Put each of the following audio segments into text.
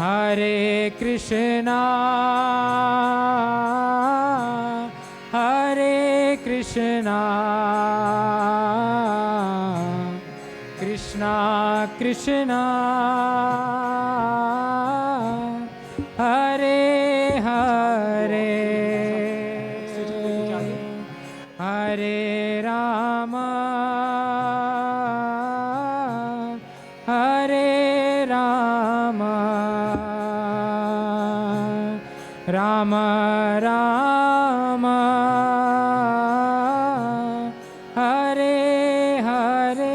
Hare Krishna, Hare Krishna, Krishna Krishna, Hare Hare, Hare Rama, Hare Rama, Rama Rama, Hare Hare,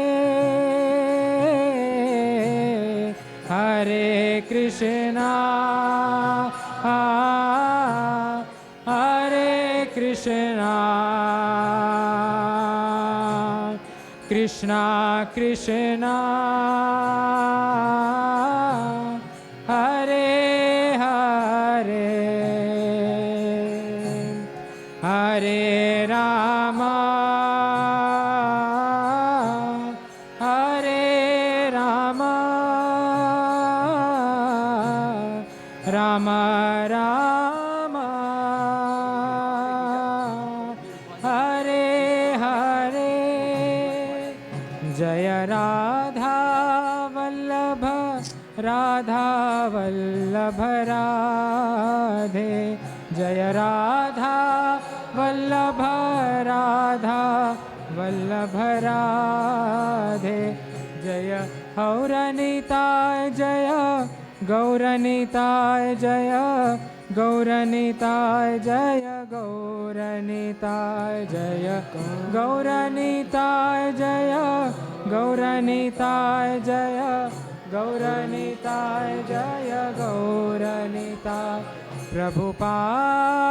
Hare Krishna, Hare Krishna, Krishna Krishna, Hare Hare, Hare Rama, Hare Rama, Rama Rama, Hare Hare, Jaya Radha Vallabha, Radha Vallabha Radhe, Jaya Radha Vallabha, Radha Vallabha Radhe, Jaya Gauranitai, Jaya Gauranitai, Jaya Gauranitai, Jaya Gauranitai, Jaya Gauranitai, Jaya Gauranitai, Jaya Gauranitai, Jaya Gauranitai, Prabhupada,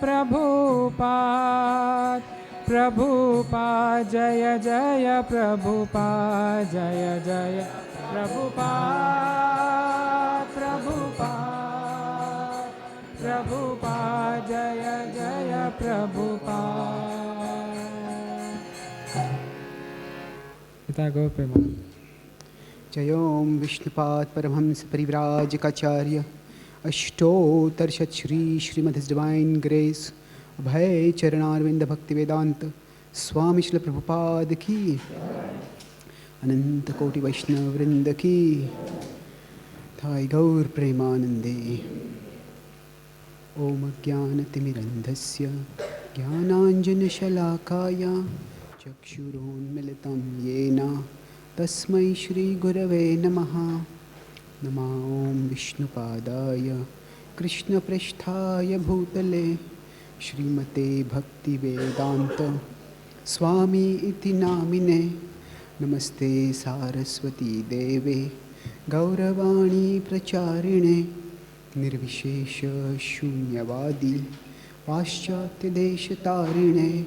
Prabhupada, Prabhupada, Jaya Jaya Prabhupada, Jaya Jaya Prabhupada, Prabhupada, Prabhupada, Jaya Jaya Prabhupada. Gita Gaur Premanand. Jayom Vishnupad Paramhams Parivrajikacharya Ashtotar Shat Shri Srimad His Divine Grace Abhay Charanarvinda Bhaktivedanta Swami Shri Prabhupada Ki Ananta Koti Vaishnava Vrinda Ki Thai Gaur Premanande Om Jnanatimirandhasya Jnananjana Shalakaya Chakshurun Militam Yena Tasmai Shri Gurave Namaha Nama Om Vishnupadaya Krishna Prasthaya Bhutale Shrimate Bhaktivedanta Swami Iti Namine Namaste Saraswati Deve Gauravani Pracharine Nirvishesha Shunyavadi Paschatya Deshatarine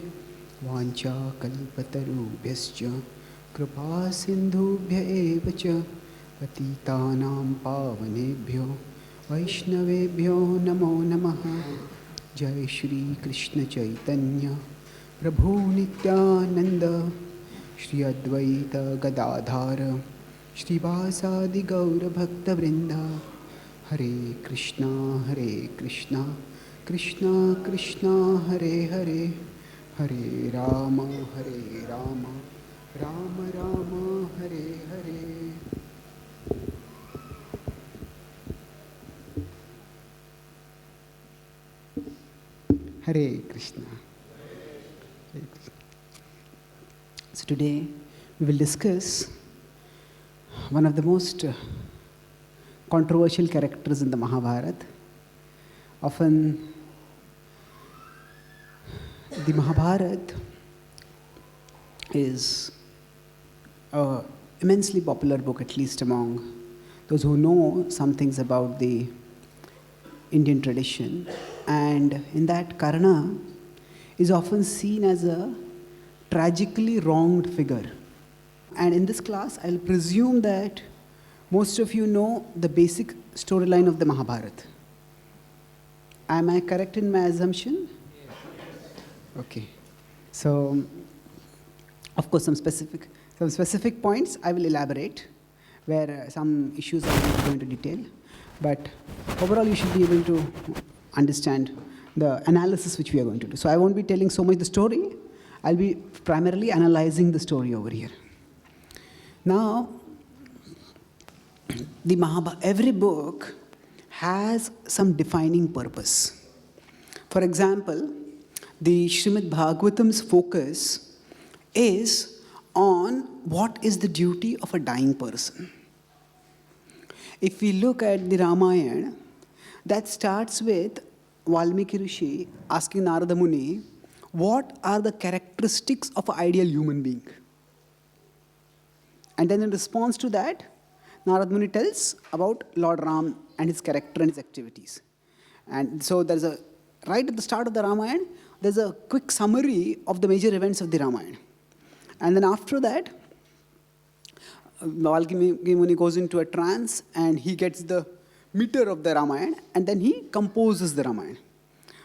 Vancha Kalpatarubhyascha Kripa Sindhubhya eva cha Patitanam Pavanebhyo Vaishnavebhyo Namo Namaha. Jai Shri Krishna Chaitanya Prabhu Nityananda Shri Advaita Gadadhara Shri Vasadi Gaura Bhakta Vrinda. Hare Krishna Krishna Krishna Hare Hare, Hare Rama Rama Rama Hare Hare. Hare Krishna. Hare Krishna. So today we will discuss one of the most controversial characters in the Mahabharata. Often the Mahabharata is an immensely popular book, at least among those who know some things about the Indian tradition. And in that, Karna is often seen as a tragically wronged figure. And in this class, I'll presume that most of you know the basic storyline of the Mahabharata. Am I correct in my assumption? Okay. So, of course, some specific points I will elaborate, where some issues I will go into detail. But overall, you should be able to understand the analysis which we are going to do. So I won't be telling so much the story. I'll be primarily analyzing the story over here. Now, the Mahabharata, every book has some defining purpose. For example, the Srimad Bhagavatam's focus is on what is the duty of a dying person. If we look at the Ramayana, that starts with Valmiki Rishi asking Narada Muni, what are the characteristics of an ideal human being? And then in response to that, Narada Muni tells about Lord Ram and his character and his activities. And so there's a, right at the start of the Ramayana, there's a quick summary of the major events of the Ramayana. And then after that, Valmiki Muni goes into a trance and he gets the meter of the Ramayana and then he composes the Ramayana.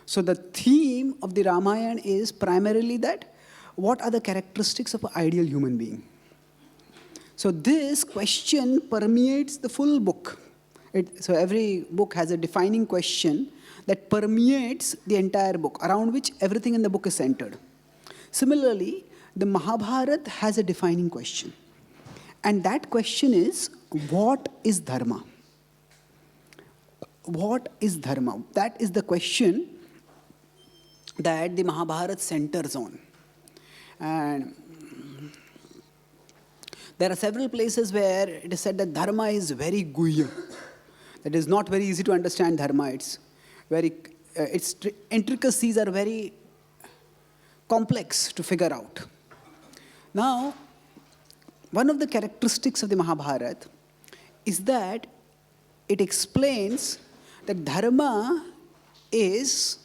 So the theme of the Ramayana is primarily that what are the characteristics of an ideal human being? So this question permeates the full book. So every book has a defining question that permeates the entire book, around which everything in the book is centered. Similarly, the Mahabharata has a defining question. And that question is, what is Dharma? What is Dharma? That is the question that the Mahabharata centers on. And there are several places where it is said that Dharma is very guhya. That is not very easy to understand Dharma. It's very, its intricacies are very complex to figure out. Now, one of the characteristics of the Mahabharata is that it explains that Dharma is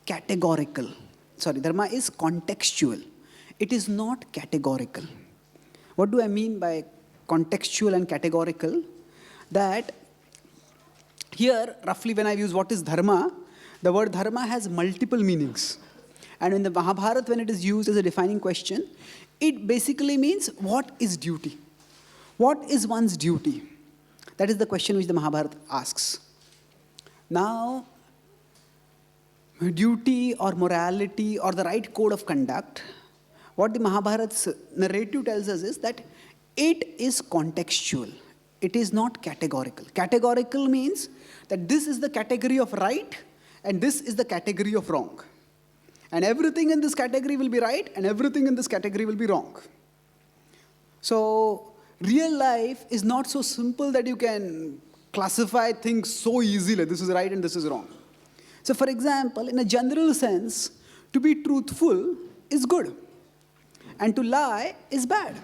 categorical. Sorry, Dharma is contextual. It is not categorical. What do I mean by contextual and categorical? That here, roughly when I use what is Dharma, the word Dharma has multiple meanings. And in the Mahabharata, when it is used as a defining question, it basically means what is duty? What is one's duty? That is the question which the Mahabharata asks. Now, duty or morality or the right code of conduct, what the Mahabharata's narrative tells us is that it is contextual. It is not categorical. Categorical means that this is the category of right and this is the category of wrong. And everything in this category will be right and everything in this category will be wrong. So, real life is not so simple that you can classify things so easily. This is right and this is wrong. So, for example, in a general sense, to be truthful is good. And to lie is bad.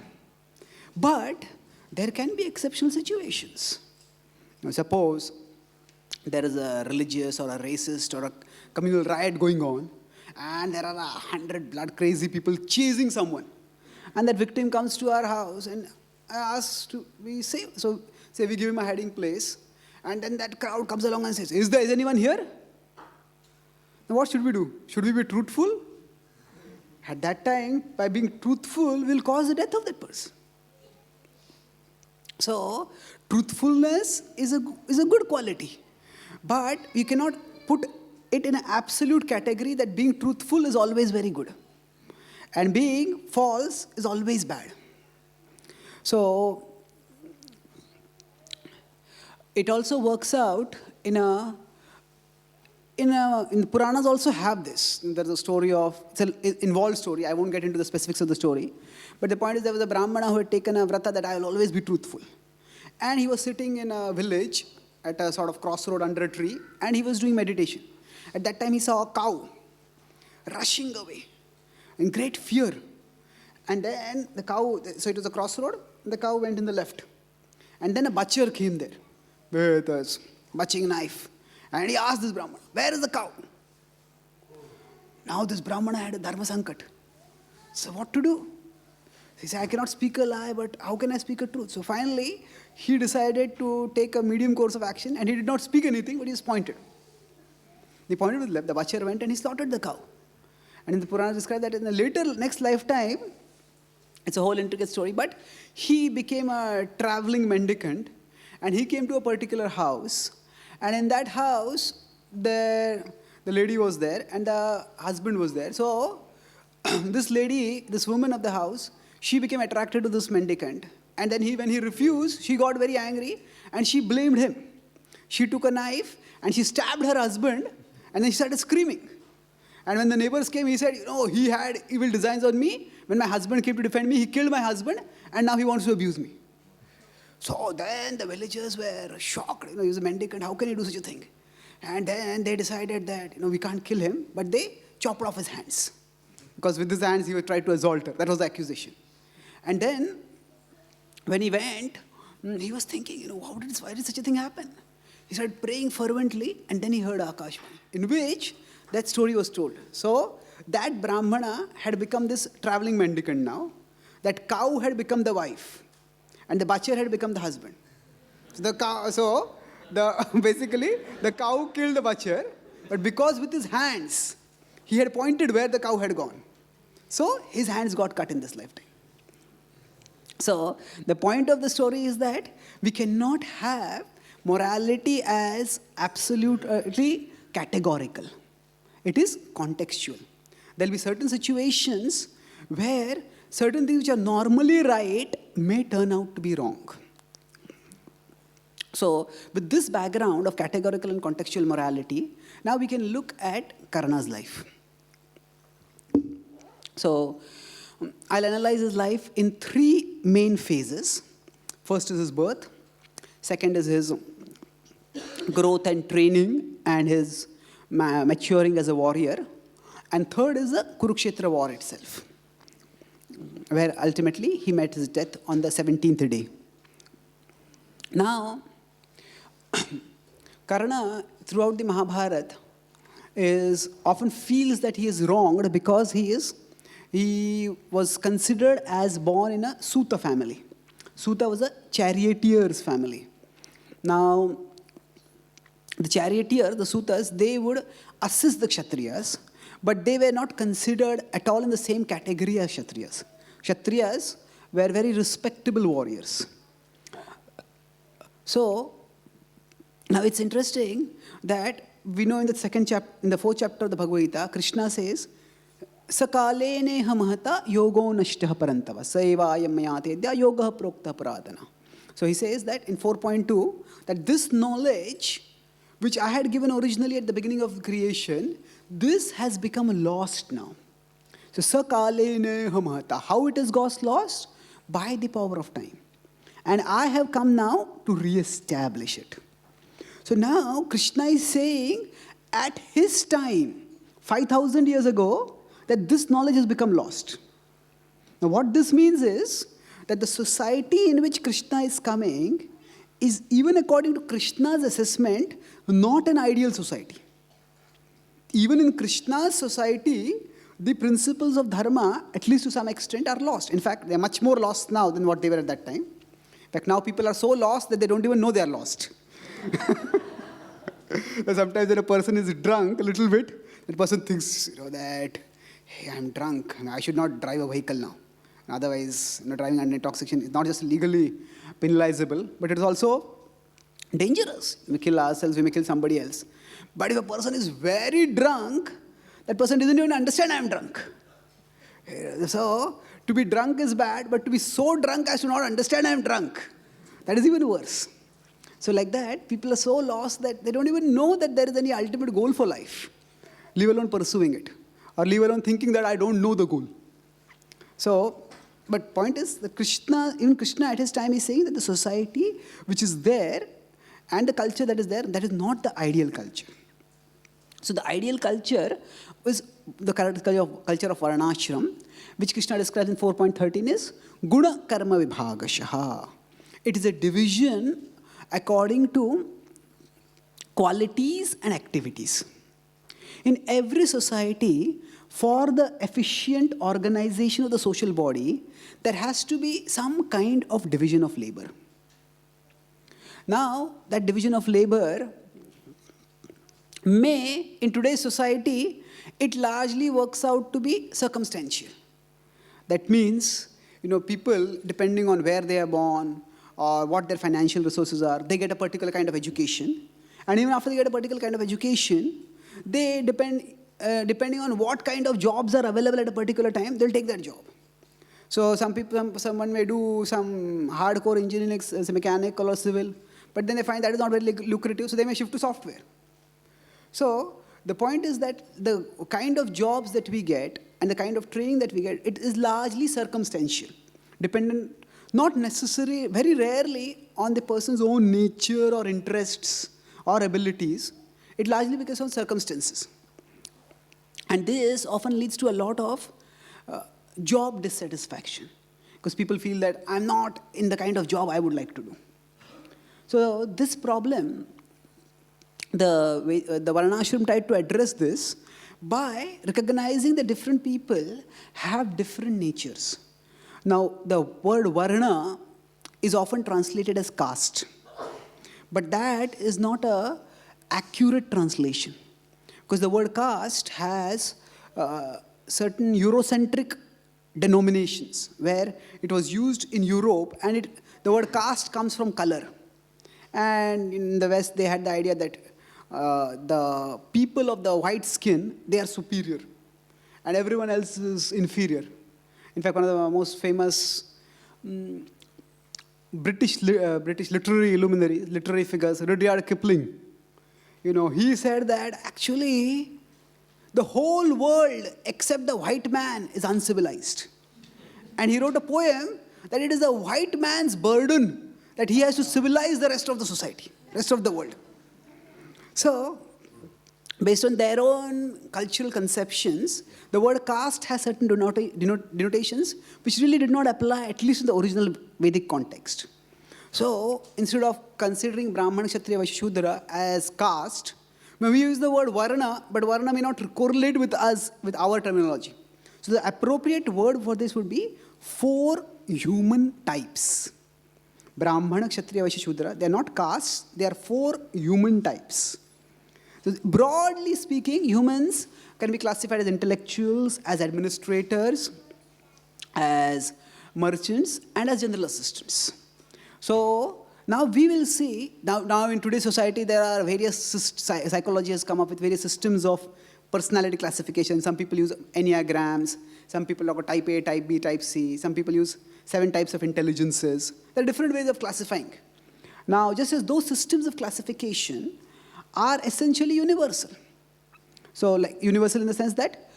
But there can be exceptional situations. Now, suppose there is a religious or a racist or a communal riot going on, and there are 100 blood-crazy people chasing someone. And that victim comes to our house and asks to be saved. So, say we give him a hiding place, and then that crowd comes along and says, is anyone here? Now, what should we do? Should we be truthful? At that time, by being truthful, will cause the death of that person. So, truthfulness is a good quality. But you cannot put it in an absolute category that being truthful is always very good. And being false is always bad. So, it also works out in the Puranas also have this. There's a story of, it's an involved story. I won't get into the specifics of the story. But the point is there was a Brahmana who had taken a vrata that I will always be truthful. And he was sitting in a village at a sort of crossroad under a tree and he was doing meditation. At that time he saw a cow rushing away in great fear. And then the cow, so it was a crossroad, the cow went in the left. And then a butcher came there with a butchering knife. And he asked this Brahmana, where is the cow? Now this Brahmana had a Dharma Sankat. So what to do? He said, I cannot speak a lie, but how can I speak a truth? So finally, he decided to take a medium course of action and he did not speak anything, but he just pointed. He pointed with left, the butcher went and he slaughtered the cow. And in the Purana described that in the next lifetime, it's a whole intricate story, but he became a traveling mendicant And he came to a particular house, and in that house, the lady was there, and the husband was there. So, this lady, this woman of the house, she became attracted to this mendicant. And then when he refused, she got very angry, and she blamed him. She took a knife, and she stabbed her husband, and then she started screaming. And when the neighbors came, he said, he had evil designs on me. When my husband came to defend me, he killed my husband, and now he wants to abuse me. So then the villagers were shocked. He's a mendicant. How can he do such a thing? And then they decided that, we can't kill him, but they chopped off his hands. Because with his hands, he would try to assault her. That was the accusation. And then, when he went, he was thinking, why did such a thing happen? He started praying fervently, and then he heard Akashvani, in which that story was told. So, that Brahmana had become this traveling mendicant now. That cow had become the wife. And the butcher had become the husband. Basically, the cow killed the butcher, but because with his hands, he had pointed where the cow had gone. So, his hands got cut in this lifetime. So, the point of the story is that we cannot have morality as absolutely categorical. It is contextual. There will be certain situations where certain things which are normally right may turn out to be wrong. So, with this background of categorical and contextual morality, now we can look at Karna's life. So, I'll analyze his life in 3 main phases. First is his birth. Second is his growth and training and his maturing as a warrior. And third is the Kurukshetra war itself, where ultimately he met his death on the 17th day. Now, Karna, throughout the Mahabharata, often feels that he is wronged because he was considered as born in a Suta family. Suta was a charioteer's family. Now, the charioteer, the Sutas, they would assist the Kshatriyas, but they were not considered at all in the same category as Kshatriyas. Kshatriyas were very respectable warriors. So, now it's interesting that we know in the 4th chapter of the Bhagavad Gita, Krishna says, Sakale neha mahata yogo nashtah parantava saivayam mayatedya yoga prokta paradana. So he says that in 4.2, that this knowledge, which I had given originally at the beginning of creation, this has become lost now. So sakale neha mahata. How it has got lost? By the power of time. And I have come now to re-establish it. So now Krishna is saying, at his time, 5,000 years ago, that this knowledge has become lost. Now what this means is that the society in which Krishna is coming is, even according to Krishna's assessment, not an ideal society. Even in Krishna's society, the principles of Dharma, at least to some extent, are lost. In fact, they are much more lost now than what they were at that time. In fact, now people are so lost that they don't even know they are lost. Sometimes when a person is drunk a little bit, that person thinks, that, hey, I'm drunk, I should not drive a vehicle now. Otherwise, driving under intoxication is not just legally penalizable, but it is also dangerous. We kill ourselves, we may kill somebody else. But if a person is very drunk, that person doesn't even understand I'm drunk. So, to be drunk is bad, but to be so drunk as to not understand I'm drunk, that is even worse. So like that, people are so lost that they don't even know that there is any ultimate goal for life, leave alone pursuing it, or leave alone thinking that I don't know the goal. So, but point is that even Krishna at his time is saying that the society which is there and the culture that is there, that is not the ideal culture. So the ideal culture is the culture of Varnashrama, which Krishna describes in 4.13 is Guna Karma Vibhagashaha. It is a division according to qualities and activities. In every society, for the efficient organization of the social body, there has to be some kind of division of labor. Now, that division of labor may, in today's society, it largely works out to be circumstantial. That means, people, depending on where they are born, or what their financial resources are. They get a particular kind of education. And even after they get a particular kind of education, they depending on what kind of jobs are available at a particular time, they'll take that job. So someone may do some hardcore engineering, as a mechanical or civil, but then they find that is not very lucrative, so they may shift to software. So the point is that the kind of jobs that we get and the kind of training that we get, it is largely circumstantial, dependent, not necessarily, very rarely on the person's own nature or interests or abilities. It largely because of circumstances. And this often leads to a lot of job dissatisfaction, because people feel that I'm not in the kind of job I would like to do. So this problem, the Varnashram tried to address this by recognizing that different people have different natures. Now, the word Varna is often translated as caste, but that is not an accurate translation, because the word caste has certain Eurocentric denominations where it was used in Europe, and the word caste comes from color. And in the West, they had the idea that the people of the white skin, they are superior, and everyone else is inferior. In fact, one of the most famous British literary luminaries, literary figures, Rudyard Kipling, he said that actually the whole world except the white man is uncivilized. And he wrote a poem that it is the white man's burden that he has to civilize the rest of the society, rest of the world. So, based on their own cultural conceptions, the word caste has certain denotations which really did not apply, at least in the original Vedic context. So, instead of considering Brahmana, Kshatriya, Vaishya, Shudra as caste, we use the word Varna, but Varna may not correlate with us, with our terminology. So, the appropriate word for this would be 4 human types. Brahmana, Kshatriya, Vaishya, Shudra, they are not castes, they are 4 human types. So broadly speaking, humans can be classified as intellectuals, as administrators, as merchants, and as general assistants. So now we will see, now in today's society there are various, psychology has come up with various systems of personality classification. Some people use enneagrams, some people talk about type A, type B, type C, some people use 7 types of intelligences. There are different ways of classifying. Now, just as those systems of classification are essentially universal. So, like universal in the sense that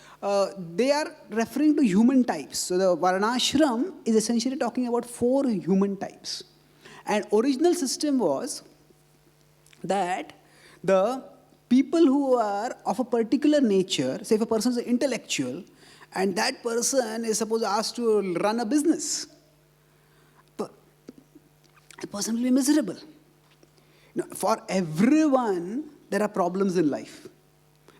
they are referring to human types. So, the Varnashram is essentially talking about 4 human types. And original system was that the people who are of a particular nature, say if a person is an intellectual, and that person is supposed to ask to run a business, the person will be miserable. For everyone, there are problems in life.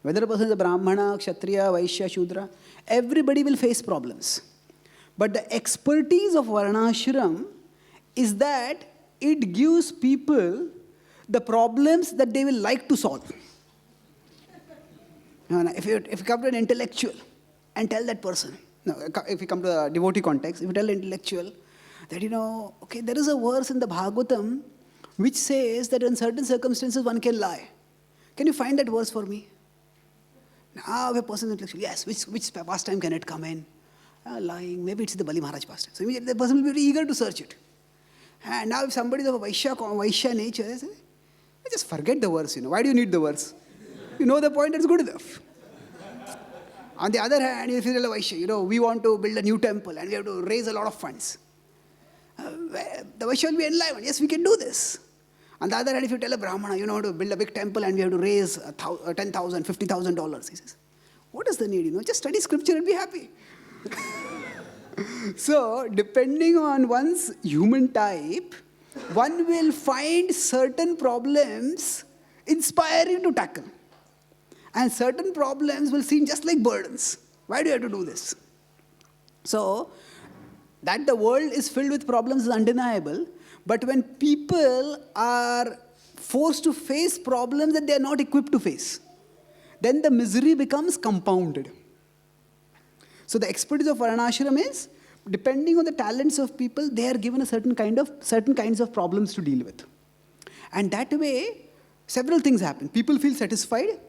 Whether a person is a Brahmana, Kshatriya, Vaishya, Shudra, everybody will face problems. But the expertise of Varnashram is that it gives people the problems that they will like to solve. If you come to an intellectual and tell that person, if you come to the devotee context, if you tell an intellectual that, okay, there is a verse in the Bhagavatam which says that in certain circumstances one can lie. Can you find that verse for me? Now, if a person is intellectual, yes, which pastime can it come in? Lying, maybe it's the Bali Maharaj pastime. So immediately the person will be very eager to search it. And now if somebody is of a Vaishya nature, they say, just forget the verse, why do you need the verse? You know the point, it's good enough. On the other hand, if you tell a Vaishya, we want to build a new temple and we have to raise a lot of funds. The Vaishya will be enlivened, yes, we can do this. On the other hand, if you tell a Brahmana, to build a big temple and we have to raise $10,000, $50,000, he says, what is the need? Just study scripture and be happy. So, depending on one's human type, one will find certain problems inspiring to tackle. And certain problems will seem just like burdens. Why do you have to do this? So, that the world is filled with problems is undeniable. But when people are forced to face problems that they are not equipped to face, then the misery becomes compounded. So the expertise of Varnashram is depending on the talents of people, they are given a certain kinds of problems to deal with. And that way, several things happen. People feel satisfied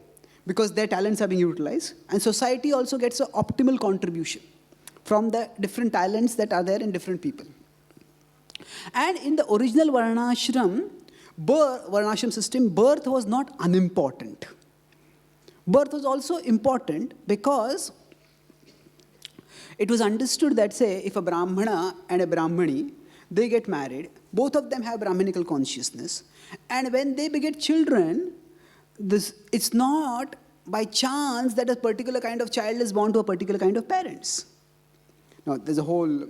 because their talents are being utilized, and society also gets an optimal contribution from the different talents that are there in different people. And in the original Varnashram system, birth was not unimportant. Birth was also important because it was understood that, say, if a Brahmana and a Brahmani, they get married, both of them have Brahminical consciousness, and when they beget children, it's not by chance that a particular kind of child is born to a particular kind of parents. Now, there's a whole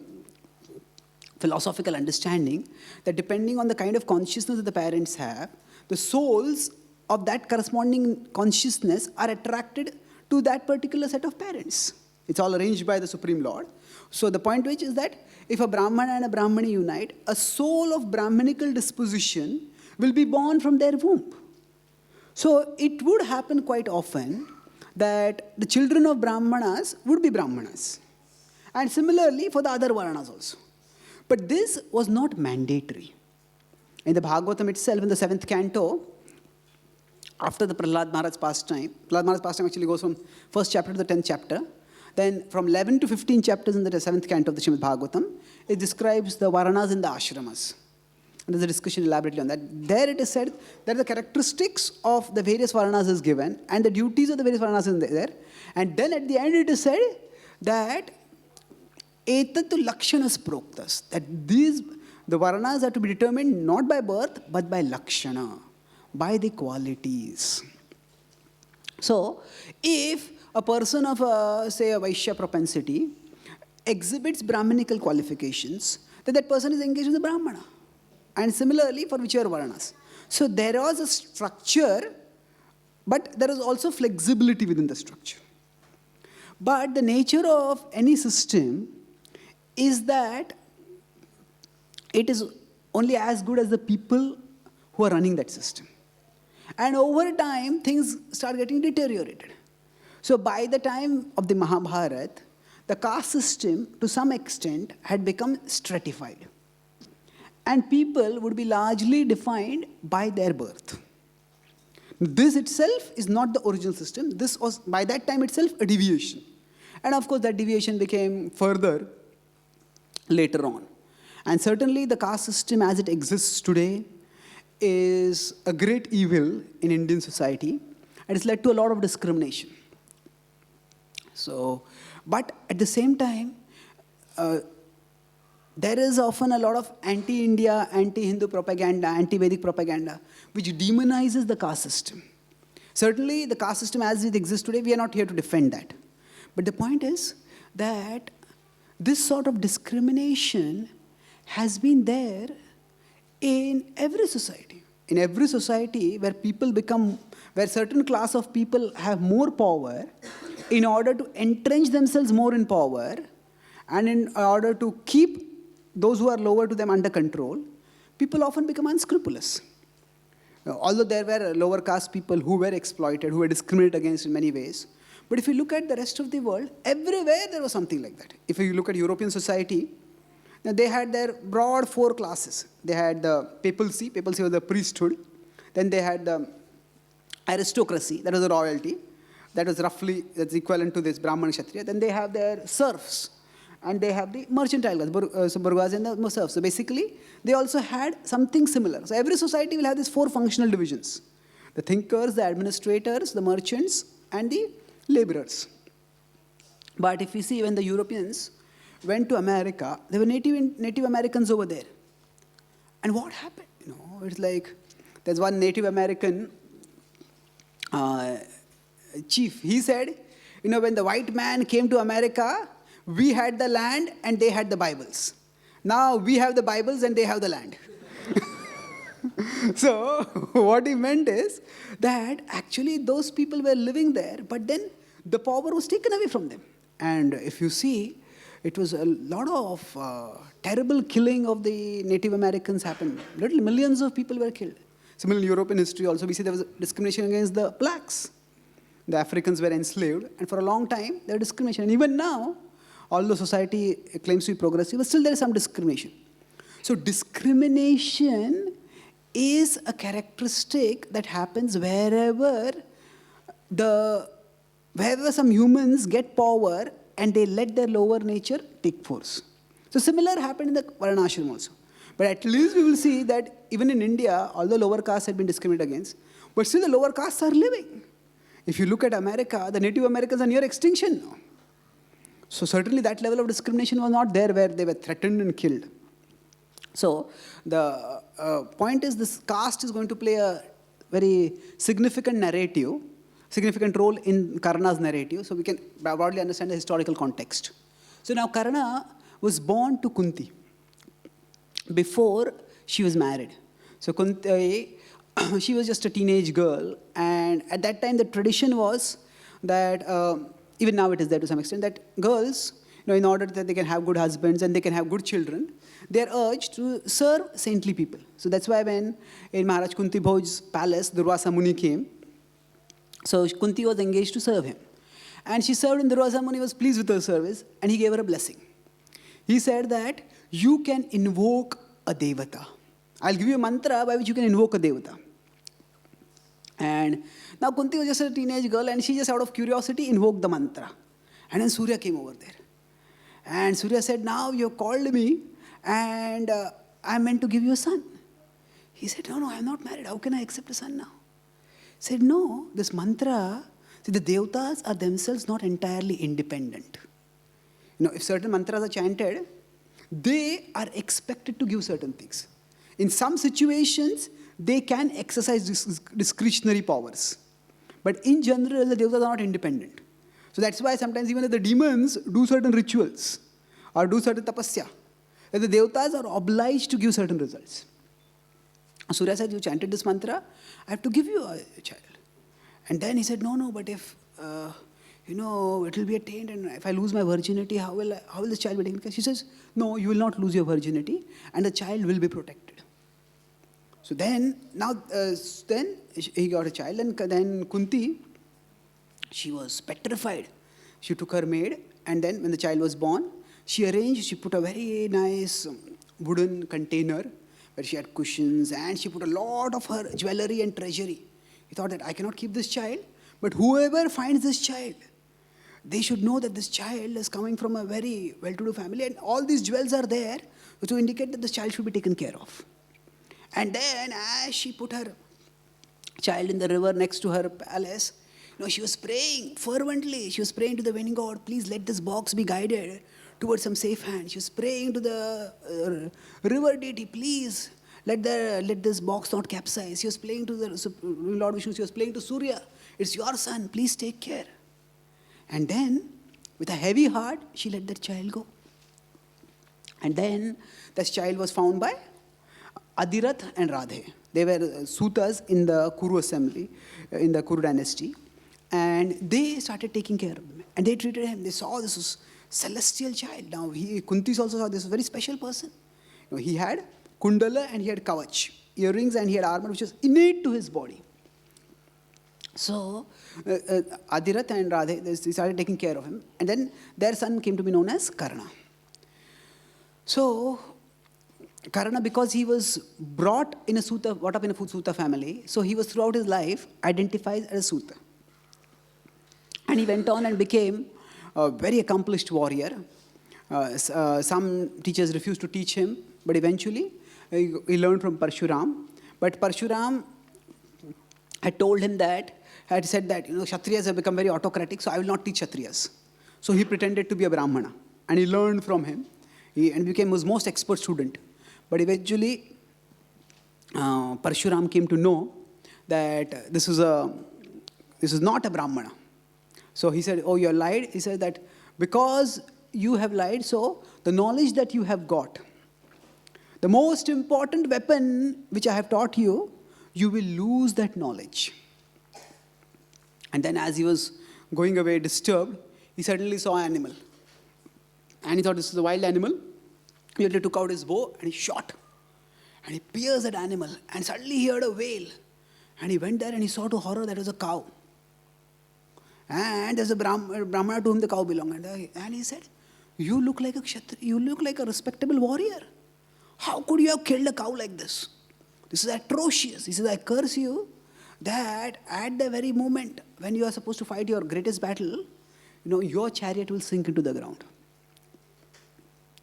philosophical understanding that depending on the kind of consciousness that the parents have, the souls of that corresponding consciousness are attracted to that particular set of parents. It's all arranged by the Supreme Lord. So the point which is that if a Brahmana and a Brahmani unite, a soul of Brahminical disposition will be born from their womb. So it would happen quite often that the children of Brahmanas would be Brahmanas. And similarly for the other Varnas also. But this was not mandatory. In the Bhagavatam itself, in the 7th canto, after the Prahlad Maharaj's pastime actually goes from 1st chapter to the 10th chapter. Then from 11 to 15 chapters in the 7th canto of the Srimad Bhagavatam, it describes the Varnas in the ashramas. And there's a discussion elaborately on that. There it is said that the characteristics of the various Varnas is given and the duties of the various Varnas is there. And then at the end it is said that etatu lakshanas proktas, that the Varnas are to be determined not by birth but by lakshana, by the qualities. So, if a person of, say, a Vaishya propensity exhibits Brahminical qualifications, then that person is engaged with the Brahmana. And similarly for whichever Varnas. So there was a structure, but there is also flexibility within the structure. But the nature of any system is that it is only as good as the people who are running that system. And over time, things start getting deteriorated. So by the time of the Mahabharata, the caste system, to some extent, had become stratified. And people would be largely defined by their birth. This itself is not the original system. This was, by that time itself, a deviation. And of course, that deviation became further later on. And certainly, the caste system as it exists today is a great evil in Indian society. And it's led to a lot of discrimination. So, but at the same time, there is often a lot of anti-India, anti-Hindu propaganda, anti-Vedic propaganda, which demonizes the caste system. Certainly, the caste system as it exists today, we are not here to defend that. But the point is that this sort of discrimination has been there in every society. In every society where people become, where certain class of people have more power, in order to entrench themselves more in power, and in order to keep those who are lower to them under control, people often become unscrupulous. Although there were lower caste people who were exploited, who were discriminated against in many ways, but if you look at the rest of the world, everywhere there was something like that. If you look at European society, they had their broad 4 classes. They had the papacy was the priesthood. Then they had the aristocracy, that was the royalty. That was roughly, that's equivalent to this Brahman Kshatriya. Then they have their serfs. And they have the mercantile class, so bourgeoisie and the serfs. So basically, they also had something similar. So every society will have these 4 functional divisions. The thinkers, the administrators, the merchants, and the laborers. But if you see, when the Europeans went to America, there were Native Americans over there. And what happened? It's like, there's one Native American chief. He said, when the white man came to America, we had the land and they had the Bibles. Now we have the Bibles and they have the land. So what he meant is that actually those people were living there, but then the power was taken away from them. And if you see, it was a lot of terrible killing of the Native Americans happened. Literally millions of people were killed. Similarly, in European history also, we see there was discrimination against the blacks. The Africans were enslaved, and for a long time, there was discrimination. And even now, although society claims to be progressive, but still there is some discrimination. So discrimination is a characteristic that happens wherever some humans get power and they let their lower nature take force. So similar happened in the Varnashrama also. But at least we will see that even in India, although lower castes had been discriminated against, but still the lower castes are living. If you look at America, the Native Americans are near extinction now. So certainly that level of discrimination was not there where they were threatened and killed. So the point is this caste is going to play a very significant role in Karna's narrative, so we can broadly understand the historical context. So now Karna was born to Kunti before she was married. So Kunti, she was just a teenage girl, and at that time the tradition was that, even now it is there to some extent, that girls, in order that they can have good husbands and they can have good children, they are urged to serve saintly people. So that's why when in Maharaj Kunti Bhoj's palace, Durvasa Muni came, so Kunti was engaged to serve him. And she served, and Durvasa Muni was pleased with her service, and he gave her a blessing. He said that you can invoke a devata. I'll give you a mantra by which you can invoke a devata. And now Kunti was just a teenage girl, and she just out of curiosity invoked the mantra. And then Surya came over there. And Surya said, now you have called me, and I'm meant to give you a son. He said, no, I'm not married. How can I accept a son now? He said, no, this mantra, see, the devatas are themselves not entirely independent. If certain mantras are chanted, they are expected to give certain things. In some situations, they can exercise discretionary powers. But in general, the devatas are not independent. So that's why sometimes even if the demons do certain rituals or do certain tapasya, the devatas are obliged to give certain results. Surya said, you chanted this mantra, I have to give you a child. And then he said, no, but if, it will be attained, and if I lose my virginity, how will this child be taken care of? She says, no, you will not lose your virginity, and the child will be protected. So then he got a child, and then Kunti, she was petrified. She took her maid, and then when the child was born, she put a very nice wooden container where she had cushions, and she put a lot of her jewelry and treasury. He thought that I cannot keep this child, but whoever finds this child, they should know that this child is coming from a very well-to-do family, and all these jewels are there to indicate that this child should be taken care of. And then as she put her child in the river next to her palace, she was praying fervently. She was praying to the Veni God, please let this box be guided towards some safe hand. She was praying to the river deity, please let this box not capsize. She was praying to the Lord Vishnu. She was praying to Surya, it's your son, please take care. And then, with a heavy heart, she let that child go. And then, this child was found by Adirath and Radhe. They were Sutas in the Kuru assembly, in the Kuru dynasty. And they started taking care of him. And they treated him. They saw this was celestial child. Now, Kunti also saw this very special person. He had kundala and he had kavach, earrings, and he had armor which was innate to his body. So, Adirath and Radhe, they started taking care of him. And then their son came to be known as Karna. So, Karna, because he was brought up in a Suta family, so he was throughout his life identified as a Suta. And he went on and became a very accomplished warrior. Some teachers refused to teach him, but eventually he learned from Parshuram. But Parshuram had said that, Kshatriyas have become very autocratic, so I will not teach Kshatriyas. So he pretended to be a Brahmana, and he learned from him, and became his most expert student. But eventually, Parshuram came to know that this is not a Brahmana. So he said, oh, you lied. He said that because you have lied, so the knowledge that you have got, the most important weapon which I have taught you, you will lose that knowledge. And then as he was going away disturbed, he suddenly saw an animal. And he thought this is a wild animal. He literally took out his bow and he shot. And he pierced that animal. And suddenly he heard a wail. And he went there and he saw to horror that was a cow. And there's a Brahmana to whom the cow belonged. And he said, you look like a kshatriya, you look like a respectable warrior. How could you have killed a cow like this? This is atrocious. He says, I curse you that at the very moment when you are supposed to fight your greatest battle, your chariot will sink into the ground.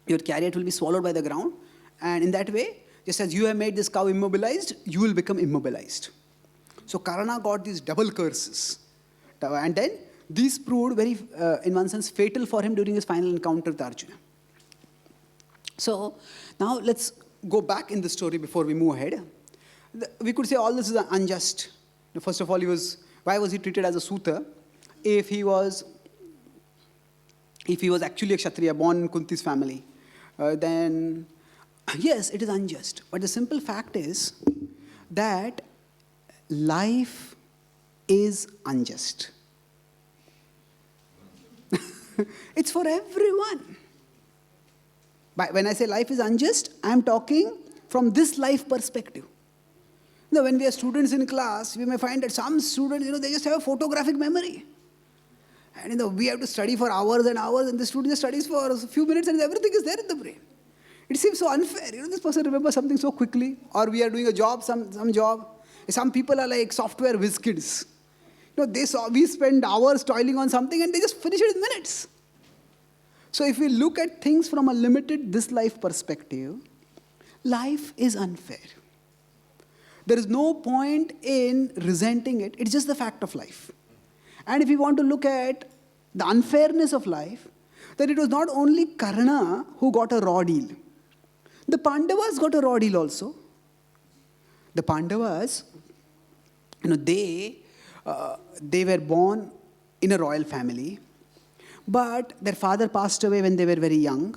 Your chariot will be swallowed by the ground, and in that way, just as you have made this cow immobilized, you will become immobilized. So Karna got these double curses. And then these proved very, in one sense, fatal for him during his final encounter with Arjuna. So now let's go back in the story before we move ahead. We could say all this is unjust. First of all, why was he treated as a Suta if he was actually a Kshatriya born in Kunti's family? Then yes, it is unjust. But the simple fact is that life is unjust. It's for everyone. But when I say life is unjust, I am talking from this life perspective. When we are students in class, we may find that some students, they just have a photographic memory. And we have to study for hours and hours, and the student just studies for a few minutes and everything is there in the brain. It seems so unfair. This person remembers something so quickly. Or we are doing a job, some job. Some people are like software whiz kids. We spend hours toiling on something and they just finish it in minutes. So if we look at things from a limited this life perspective, life is unfair. There is no point in resenting it. It's just the fact of life. And if we want to look at the unfairness of life, then it was not only Karna who got a raw deal. The Pandavas got a raw deal also. The Pandavas, they were born in a royal family, but their father passed away when they were very young.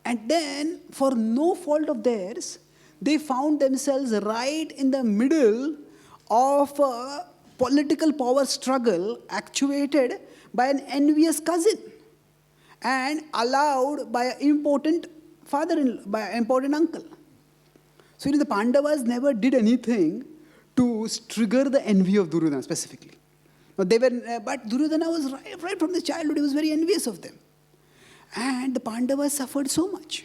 And then, for no fault of theirs, they found themselves right in the middle of a political power struggle actuated by an envious cousin and allowed by an important father-in-law, by an important uncle. So the Pandavas never did anything to trigger the envy of Duryodhana specifically. But Duryodhana was right from the childhood, he was very envious of them. And the Pandavas suffered so much.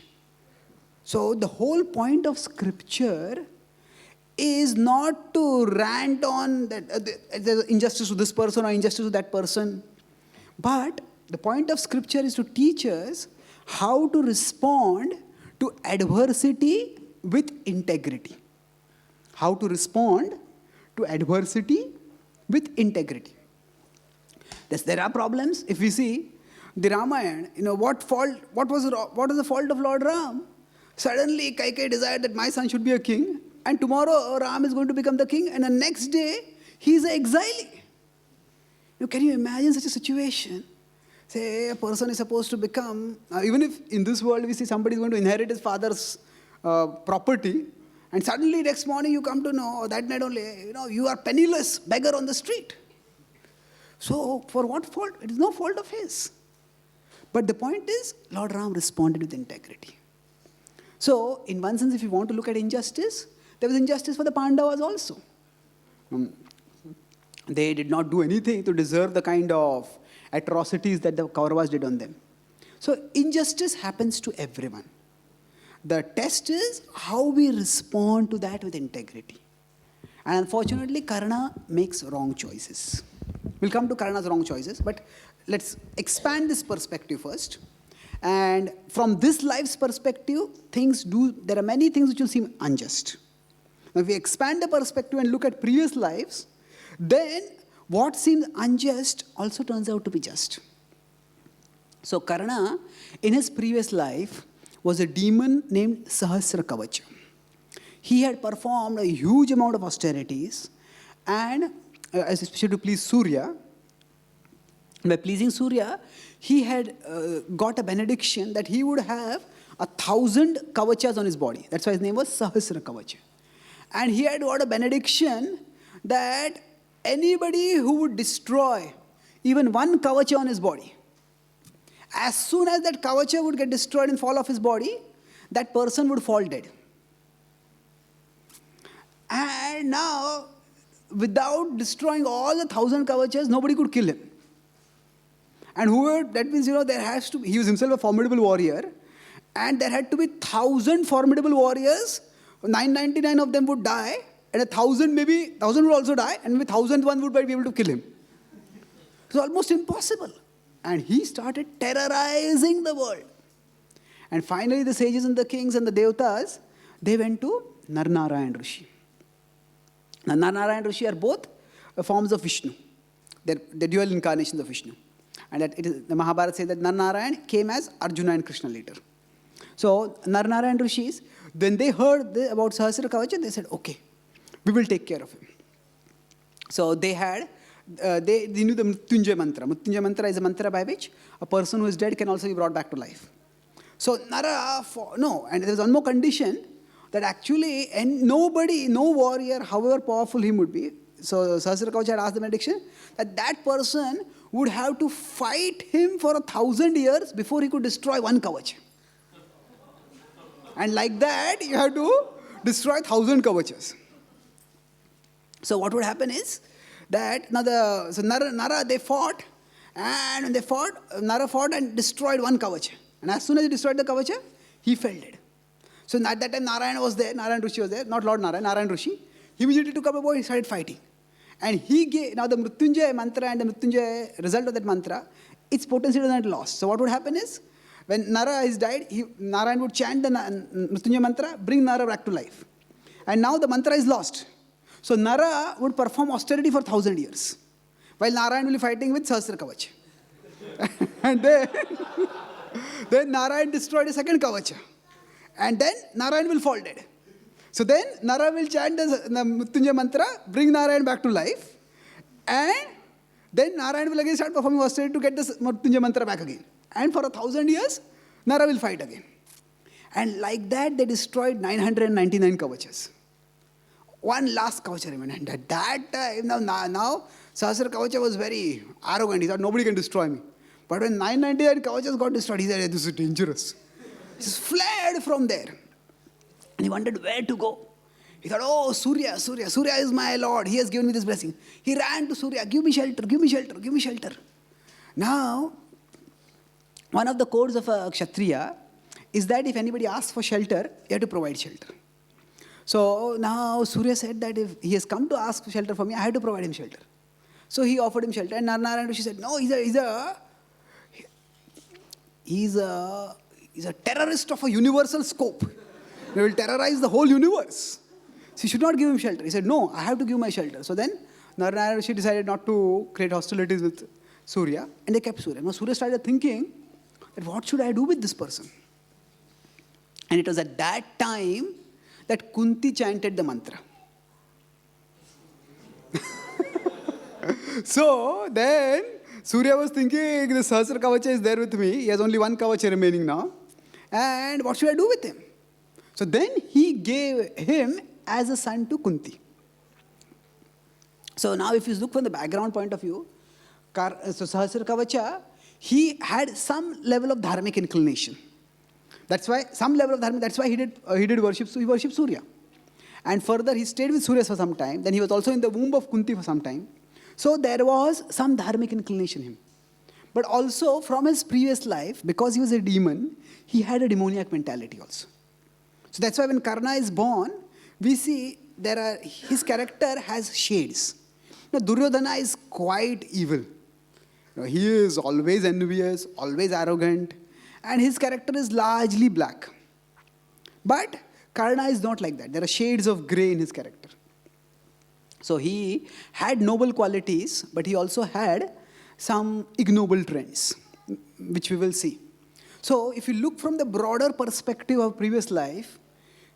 So the whole point of scripture is not to rant on that there's injustice to this person or injustice to that person. But the point of scripture is to teach us how to respond to adversity with integrity. How to respond to adversity with integrity. Yes, there are problems. If we see the Ramayana, what was the fault of Lord Ram? Suddenly Kaikeyi desired that my son should be a king, and tomorrow Ram is going to become the king, and the next day he is exiled. Can you imagine such a situation? Say a person is supposed to become, even if in this world we see somebody is going to inherit his father's property, and suddenly next morning you come to know, or that night only, you are penniless, beggar on the street. So for what fault? It is no fault of his. But the point is, Lord Ram responded with integrity. So in one sense, if you want to look at injustice, there was injustice for the Pandavas also. They did not do anything to deserve the kind of atrocities that the Kauravas did on them. So injustice happens to everyone. The test is how we respond to that with integrity. And unfortunately, Karna makes wrong choices. We'll come to Karna's wrong choices, but let's expand this perspective first. And from this life's perspective, there are many things which will seem unjust. Now, if we expand the perspective and look at previous lives, then what seems unjust also turns out to be just. So Karna, in his previous life, was a demon named Sahasra Kavacha. He had performed a huge amount of austerities, and especially to please Surya. By pleasing Surya, he had got a benediction that he would have 1,000 kavachas on his body. That's why his name was Sahasra Kavacha. And he had got a benediction that anybody who would destroy even one kavacha on his body, as soon as that kavacha would get destroyed and fall off his body, that person would fall dead. And now, without destroying all the 1,000 kavachas, nobody could kill him. And that means, there has to be, he was himself a formidable warrior, and there had to be 1,000 formidable warriors. 999 of them would die, and 1,000 would also die, and maybe 1,001 would be able to kill him. It was almost impossible. And he started terrorizing the world. And finally, the sages and the kings and the devatas, they went to Narnarayan Rishi. Now, Narnarayan Rishi are both forms of Vishnu. They're dual incarnations of Vishnu. And that the Mahabharata says that Narnarayan came as Arjuna and Krishna later. So, Narnarayan Rishis, when they heard about Sahasra Kavacha, they said, okay, we will take care of him. So, they knew the Mrityunjay mantra. Mrityunjay mantra is a mantra by which a person who is dead can also be brought back to life. So, and there was one more condition, that actually, and no warrior, however powerful he would be, so Sahasra Kavacha had asked the benediction, that person would have to fight him for 1,000 years before he could destroy one Kavacha. And like that, you have to destroy 1,000 Kavachas. So what would happen is that Nara, they fought, and when they fought, Nara fought and destroyed one Kavacha. And as soon as he destroyed the Kavacha, he fell dead. So at that time, Narayan Rishi was there, not Lord Narayan Rishi. He immediately took up a bow and he started fighting. And he gave, now the Mrityunjay mantra and the Mrityunjay result of that mantra, its potency does not lost. So what would happen is, when Nara is died, Narayan would chant the Mrityunjay mantra, bring Nara back to life. And now the mantra is lost. So Nara would perform austerity for 1,000 years, while Narayan will be fighting with Sahasra Kavacha. And then Narayan destroyed a second Kavacha. And then Narayan will fall dead. So then Nara will chant the Mrityunjay mantra, bring Narayan back to life. And then Narayan will again start performing austerity to get the Mrityunjay mantra back again. And for 1,000 years, Nara will fight again. And like that, they destroyed 999 Kavachas. One last Kavacha remained. And at that time, now Sahasra Kavacha was very arrogant. He thought, nobody can destroy me. But when 999 Kavachas got destroyed, he said, this is dangerous. He just fled from there. And he wondered where to go. He thought, oh, Surya is my Lord. He has given me this blessing. He ran to Surya, give me shelter, give me shelter, give me shelter. Now, one of the codes of a Kshatriya is that if anybody asks for shelter, you have to provide shelter. So now Surya said that if he has come to ask for shelter from me, I have to provide him shelter. So he offered him shelter. And Narnarayan Rishi said, no, he's a terrorist of a universal scope. He will terrorize the whole universe. So you should not give him shelter. He said, no, I have to give my shelter. So then Narnarayan Rishi decided not to create hostilities with Surya, and they kept Surya. Now Surya started thinking that what should I do with this person? And it was at that time that Kunti chanted the mantra. So then Surya was thinking, the Sahasra Kavacha is there with me. He has only one Kavacha remaining now. And what should I do with him? So then he gave him as a son to Kunti. So now if you look from the background point of view, so Sahasra Kavacha, he had some level of dharmic inclination. That's why, he did worship, so he worshipped Surya. And further, he stayed with Surya for some time. Then he was also in the womb of Kunti for some time. So there was some dharmic inclination in him. But also, from his previous life, because he was a demon, he had a demoniac mentality also. So that's why when Karna is born, we see his character has shades. Now, Duryodhana is quite evil. He is always envious, always arrogant, and his character is largely black. But Karna is not like that. There are shades of grey in his character. So he had noble qualities, but he also had some ignoble trends, which we will see. So if you look from the broader perspective of previous life,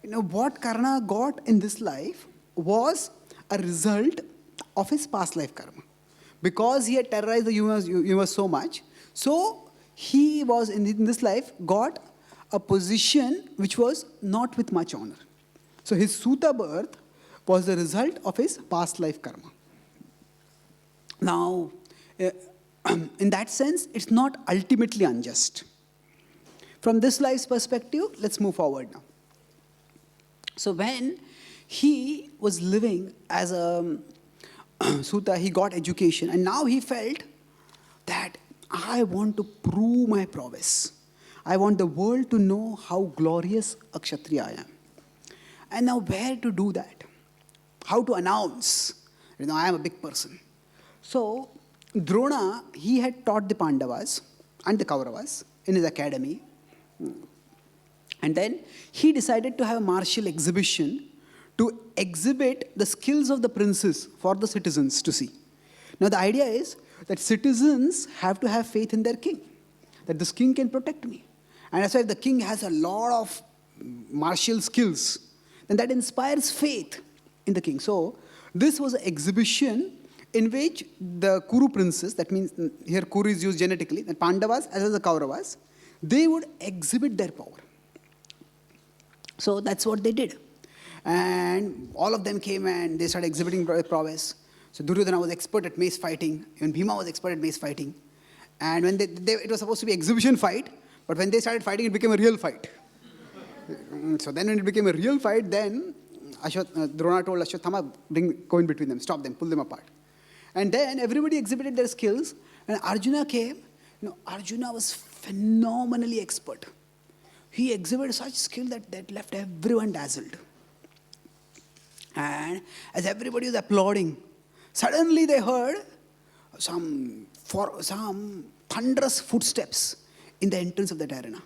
what Karna got in this life was a result of his past life karma. Because he had terrorized the universe so much, so he was in this life got a position which was not with much honor. So his Suta birth was the result of his past life karma. Now, in that sense, it's not ultimately unjust. From this life's perspective, let's move forward now. So when he was living as a Suta, he got education, and now he felt that I want to prove my prowess. I want the world to know how glorious a Kshatriya I am. And now where to do that? How to announce, I am a big person. So Drona, he had taught the Pandavas and the Kauravas in his academy. And then he decided to have a martial exhibition to exhibit the skills of the princes for the citizens to see. Now the idea is that citizens have to have faith in their king, that this king can protect me. And that's why if the king has a lot of martial skills, then that inspires faith in the king. So this was an exhibition in which the Kuru princes, that means here Kuru is used genetically, the Pandavas as well as the Kauravas, they would exhibit their power. So that's what they did. And all of them came and they started exhibiting prowess. So Duryodhana was expert at mace fighting, even Bhima was expert at mace fighting. And when it was supposed to be an exhibition fight, but when they started fighting, it became a real fight. So then when it became a real fight, then Drona told Ashwatthama, go in between them, stop them, pull them apart. And then everybody exhibited their skills, and Arjuna came. Arjuna was phenomenally expert. He exhibited such skill that left everyone dazzled. And as everybody was applauding, suddenly they heard some thunderous footsteps in the entrance of that arena.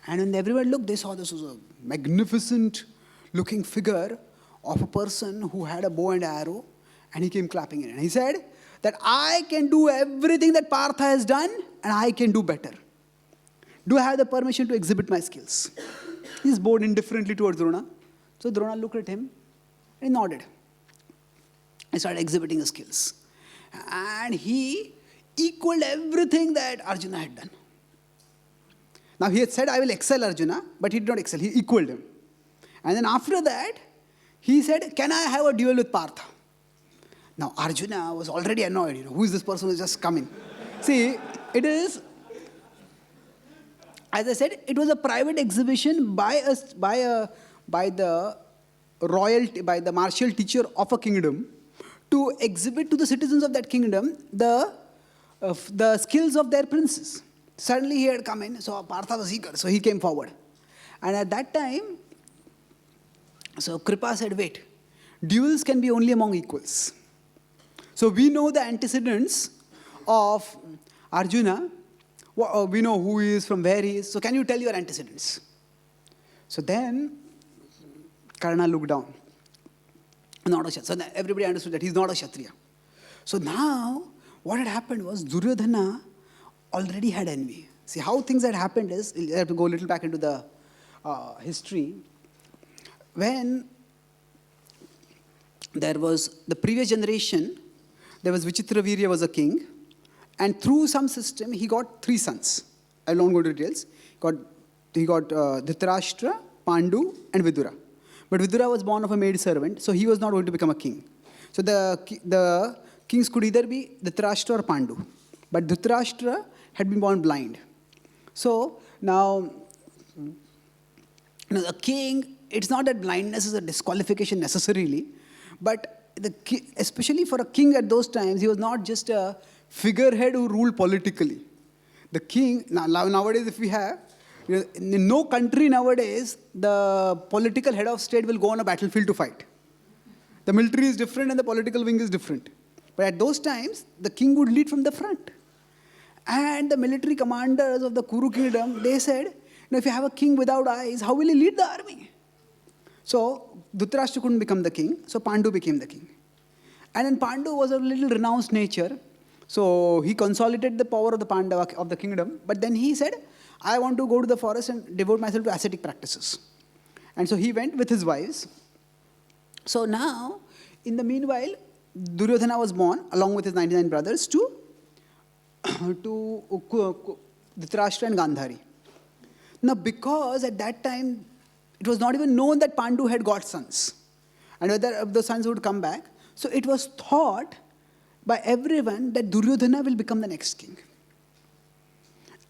And when everyone looked, they saw this was a magnificent looking figure of a person who had a bow and arrow, and he came clapping in. And he said that I can do everything that Partha has done, and I can do better. Do I have the permission to exhibit my skills? He's bowed indifferently towards Drona. So Drona looked at him and he nodded. He started exhibiting his skills. And he equaled everything that Arjuna had done. Now he had said, I will excel Arjuna, but he did not excel. He equaled him. And then after that, he said, can I have a duel with Partha? Now Arjuna was already annoyed. Who is this person who is just coming? See, it is, as I said, it was a private exhibition by the royalty, by the martial teacher of a kingdom, to exhibit to the citizens of that kingdom the skills of their princes. Suddenly he had come in, so Partha was eager, so he came forward. And at that time, so Kripa said, wait, duels can be only among equals. So we know the antecedents of Arjuna, we know who he is, from where he is, so can you tell your antecedents? So then, Karna looked down. Not a Kshatriya. So everybody understood that he's not a Kshatriya. So now, what had happened was Duryodhana already had envy. See, how things had happened is, you have to go a little back into the history. When there was the previous generation, there was Vichitravirya was a king, and through some system, he got 3 sons. I won't go into details. He got Dhritarashtra, Pandu, and Vidura. But Vidura was born of a maid servant, so he was not going to become a king. So the kings could either be Dhritarashtra or Pandu. But Dhritarashtra had been born blind. So now, the king, it's not that blindness is a disqualification necessarily, but especially for a king at those times, he was not just a figurehead who ruled politically. The king, nowadays if we have, in no country nowadays, the political head of state will go on a battlefield to fight. The military is different and the political wing is different. But at those times, the king would lead from the front. And the military commanders of the Kuru kingdom, they said, if you have a king without eyes, how will he lead the army? So Dhritarashtra couldn't become the king, so Pandu became the king. And then Pandu was a little renounced nature, so he consolidated the power of the Pandava of the kingdom. But then he said, I want to go to the forest and devote myself to ascetic practices. And so he went with his wives. So now, in the meanwhile, Duryodhana was born along with his 99 brothers to Dhritarashtra and Gandhari. Now, because at that time, it was not even known that Pandu had got sons, and whether the sons would come back. So it was thought by everyone that Duryodhana will become the next king.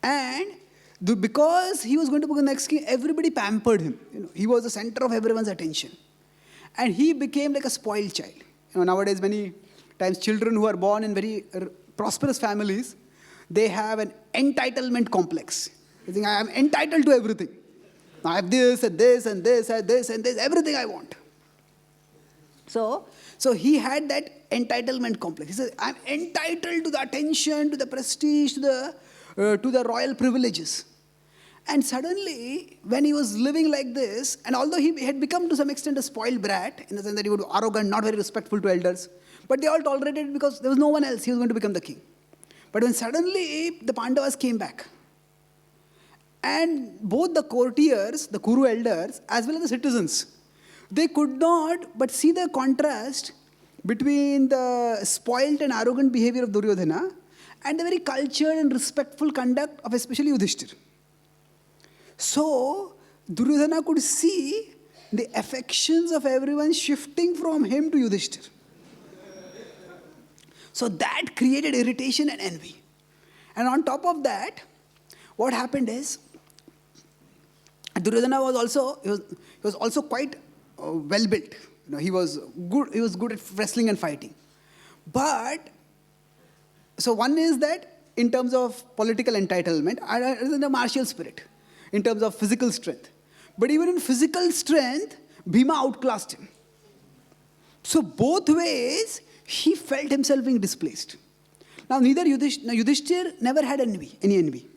And because he was going to become the next king, everybody pampered him. He was the center of everyone's attention. And he became like a spoiled child. Nowadays, many times children who are born in very prosperous families, they have an entitlement complex. They think, I am entitled to everything. I have this and this and this and this and this, everything I want. So he had that entitlement complex. He said, I'm entitled to the attention, to the prestige, to the royal privileges. And suddenly, when he was living like this, and although he had become to some extent a spoiled brat, in the sense that he was arrogant, not very respectful to elders, but they all tolerated it because there was no one else, he was going to become the king. But when suddenly the Pandavas came back, and both the courtiers, the Kuru elders, as well as the citizens, they could not but see the contrast between the spoiled and arrogant behavior of Duryodhana and the very cultured and respectful conduct of especially Yudhishthira. So, Duryodhana could see the affections of everyone shifting from him to Yudhishthira. So that created irritation and envy. And on top of that, what happened is, Duryodhana was also quite well built. He was good at wrestling and fighting. But, so one is that in terms of political entitlement, and in the martial spirit, in terms of physical strength. But even in physical strength, Bhima outclassed him. So both ways, he felt himself being displaced. Now Yudhishthira never had any envy.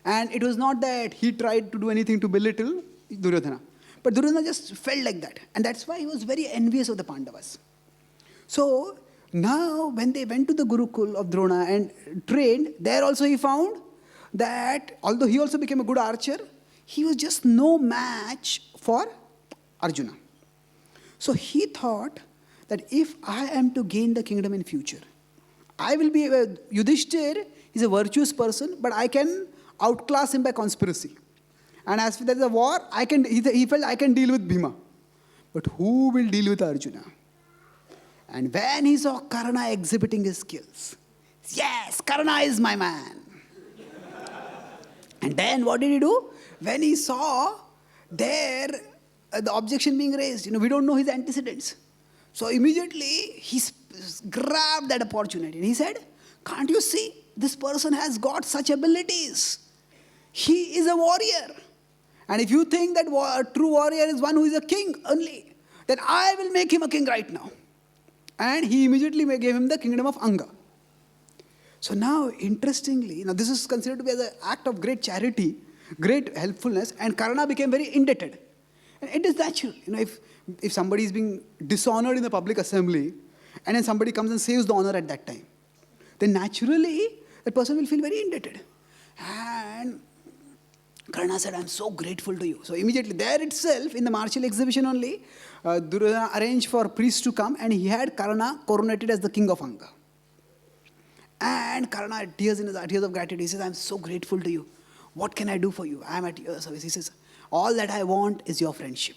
And it was not that he tried to do anything to belittle Duryodhana. But Duryodhana just felt like that. And that's why he was very envious of the Pandavas. So now when they went to the Gurukul of Drona and trained, there also he found that although he also became a good archer, he was just no match for Arjuna. So he thought that if I am to gain the kingdom in future, I will be, Yudhishthira is a virtuous person, but I can outclass him by conspiracy. And as if there is a war, he felt I can deal with Bhima. But who will deal with Arjuna? And when he saw Karna exhibiting his skills, yes, Karna is my man. And then what did he do? When he saw there the objection being raised, we don't know his antecedents. So immediately he grabbed that opportunity and he said, can't you see? This person has got such abilities. He is a warrior. And if you think that a true warrior is one who is a king only, then I will make him a king right now. And he immediately gave him the kingdom of Anga. So now, interestingly, this is considered to be as an act of great charity, great helpfulness, and Karna became very indebted. And it is natural. If somebody is being dishonored in the public assembly, and then somebody comes and saves the honor at that time, then naturally, that person will feel very indebted. And Karna said, I'm so grateful to you. So immediately there itself, in the martial exhibition only, Duryodhana arranged for priests to come, and he had Karna coronated as the king of Anga. And Karna had tears in his eyes, tears of gratitude. He says, I'm so grateful to you. What can I do for you? I am at your service. He says, all that I want is your friendship.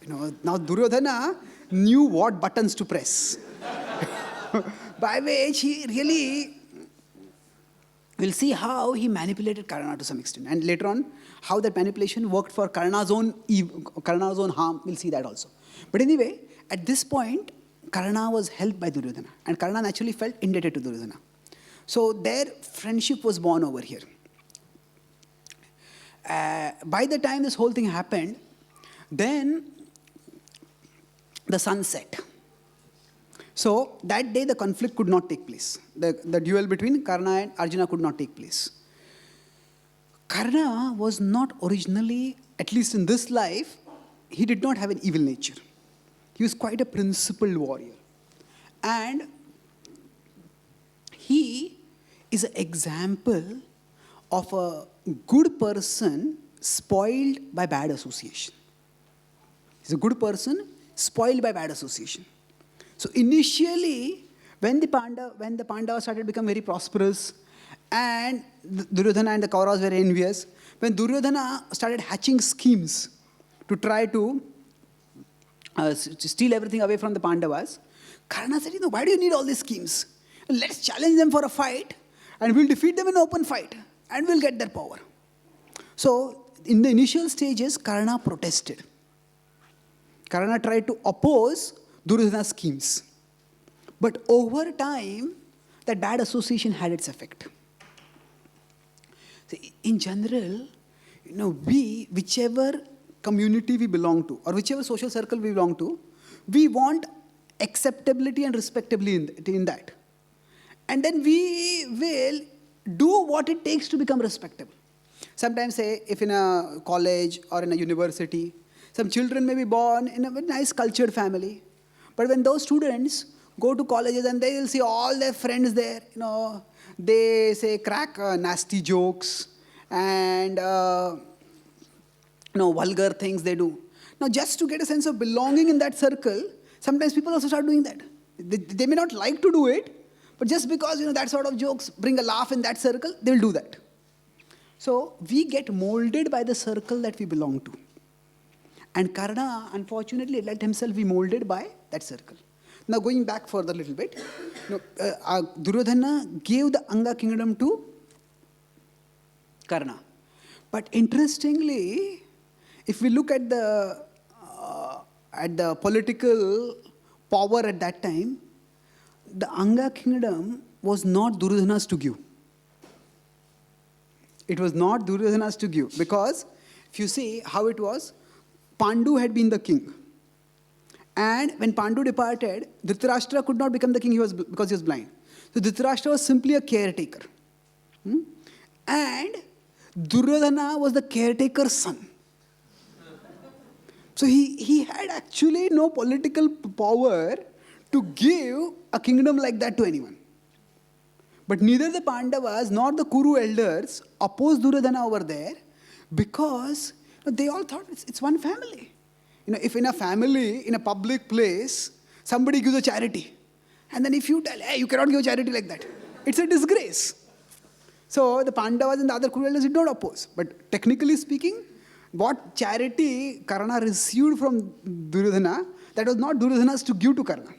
Now Duryodhana knew what buttons to press. By which he really, we'll see how he manipulated Karna to some extent. And later on, how that manipulation worked for Karna's own harm. We'll see that also. But anyway, at this point, Karna was helped by Duryodhana. And Karna naturally felt indebted to Duryodhana. So their friendship was born over here. By the time this whole thing happened, then the sun set. So that day the conflict could not take place. The duel between Karna and Arjuna could not take place. Karna was not originally, at least in this life, he did not have an evil nature. He was quite a principled warrior. And he is an example of a good person spoiled by bad association. He's a good person spoiled by bad association. So initially, when the Pandavas started to become very prosperous, and Duryodhana and the Kauravas were envious, when Duryodhana started hatching schemes to try to steal everything away from the Pandavas, Karna said, why do you need all these schemes? Let's challenge them for a fight, and we'll defeat them in an open fight, and we'll get their power. So, in the initial stages, Karna protested. Karna tried to oppose Duryodhana's schemes. But over time, that bad association had its effect. See, in general, we, whichever community we belong to, or whichever social circle we belong to, we want acceptability and respectability in that. And then we will do what it takes to become respectable. Sometimes, say, if in a college or in a university, some children may be born in a very nice cultured family. But when those students go to colleges and they will see all their friends there, they say crack nasty jokes and vulgar things they do. Now, just to get a sense of belonging in that circle, sometimes people also start doing that. They may not like to do it, but just because that sort of jokes bring a laugh in that circle, they will do that. So we get molded by the circle that we belong to. And Karna, unfortunately, let himself be molded by that circle. Now going back further a little bit, Duryodhana gave the Anga kingdom to Karna. But interestingly, if we look at the political power at that time, the Anga kingdom was not Duryodhana's to give. It was not Duryodhana's to give, because if you see how it was, Pandu had been the king. And when Pandu departed, Dhritarashtra could not become the king because he was blind. So Dhritarashtra was simply a caretaker. And Duryodhana was the caretaker's son. So he had actually no political power to give a kingdom like that to anyone. But neither the Pandavas nor the Kuru elders opposed Duryodhana over there, because they all thought it's one family. If in a family, in a public place, somebody gives a charity, and then if you tell, hey, you cannot give charity like that, it's a disgrace. So the Pandavas and the other Kuru elders did not oppose. But technically speaking, what charity Karna received from Duryodhana, that was not Duryodhana's to give to Karna.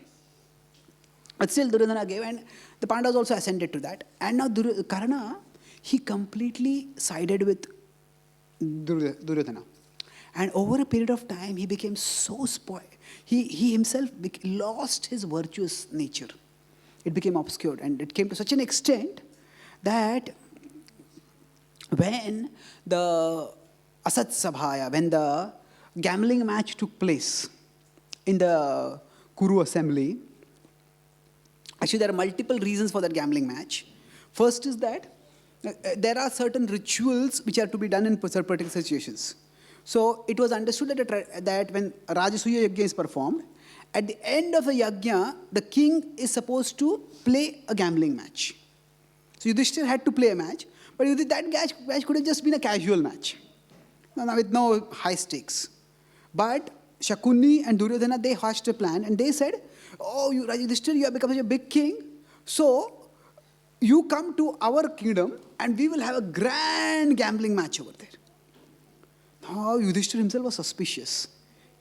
But still Duryodhana gave, and the Pandavas also assented to that. And now Karna, he completely sided with Duryodhana. And over a period of time, he became so spoiled. He himself lost his virtuous nature. It became obscured, and it came to such an extent that when the Asat Sabhaya, when the gambling match took place in the Kuru assembly, actually there are multiple reasons for that gambling match. First is that there are certain rituals which are to be done in particular situations. So it was understood that when Rajasuya Yajna is performed, at the end of the Yajna, the king is supposed to play a gambling match. So Yudhishthira had to play a match, but that match could have just been a casual match, with no high stakes. But Shakuni and Duryodhana, they hatched a plan, and they said, oh, Yudhishthira, you have become such a big king, so you come to our kingdom and we will have a grand gambling match over there. Now Yudhishthira himself was suspicious.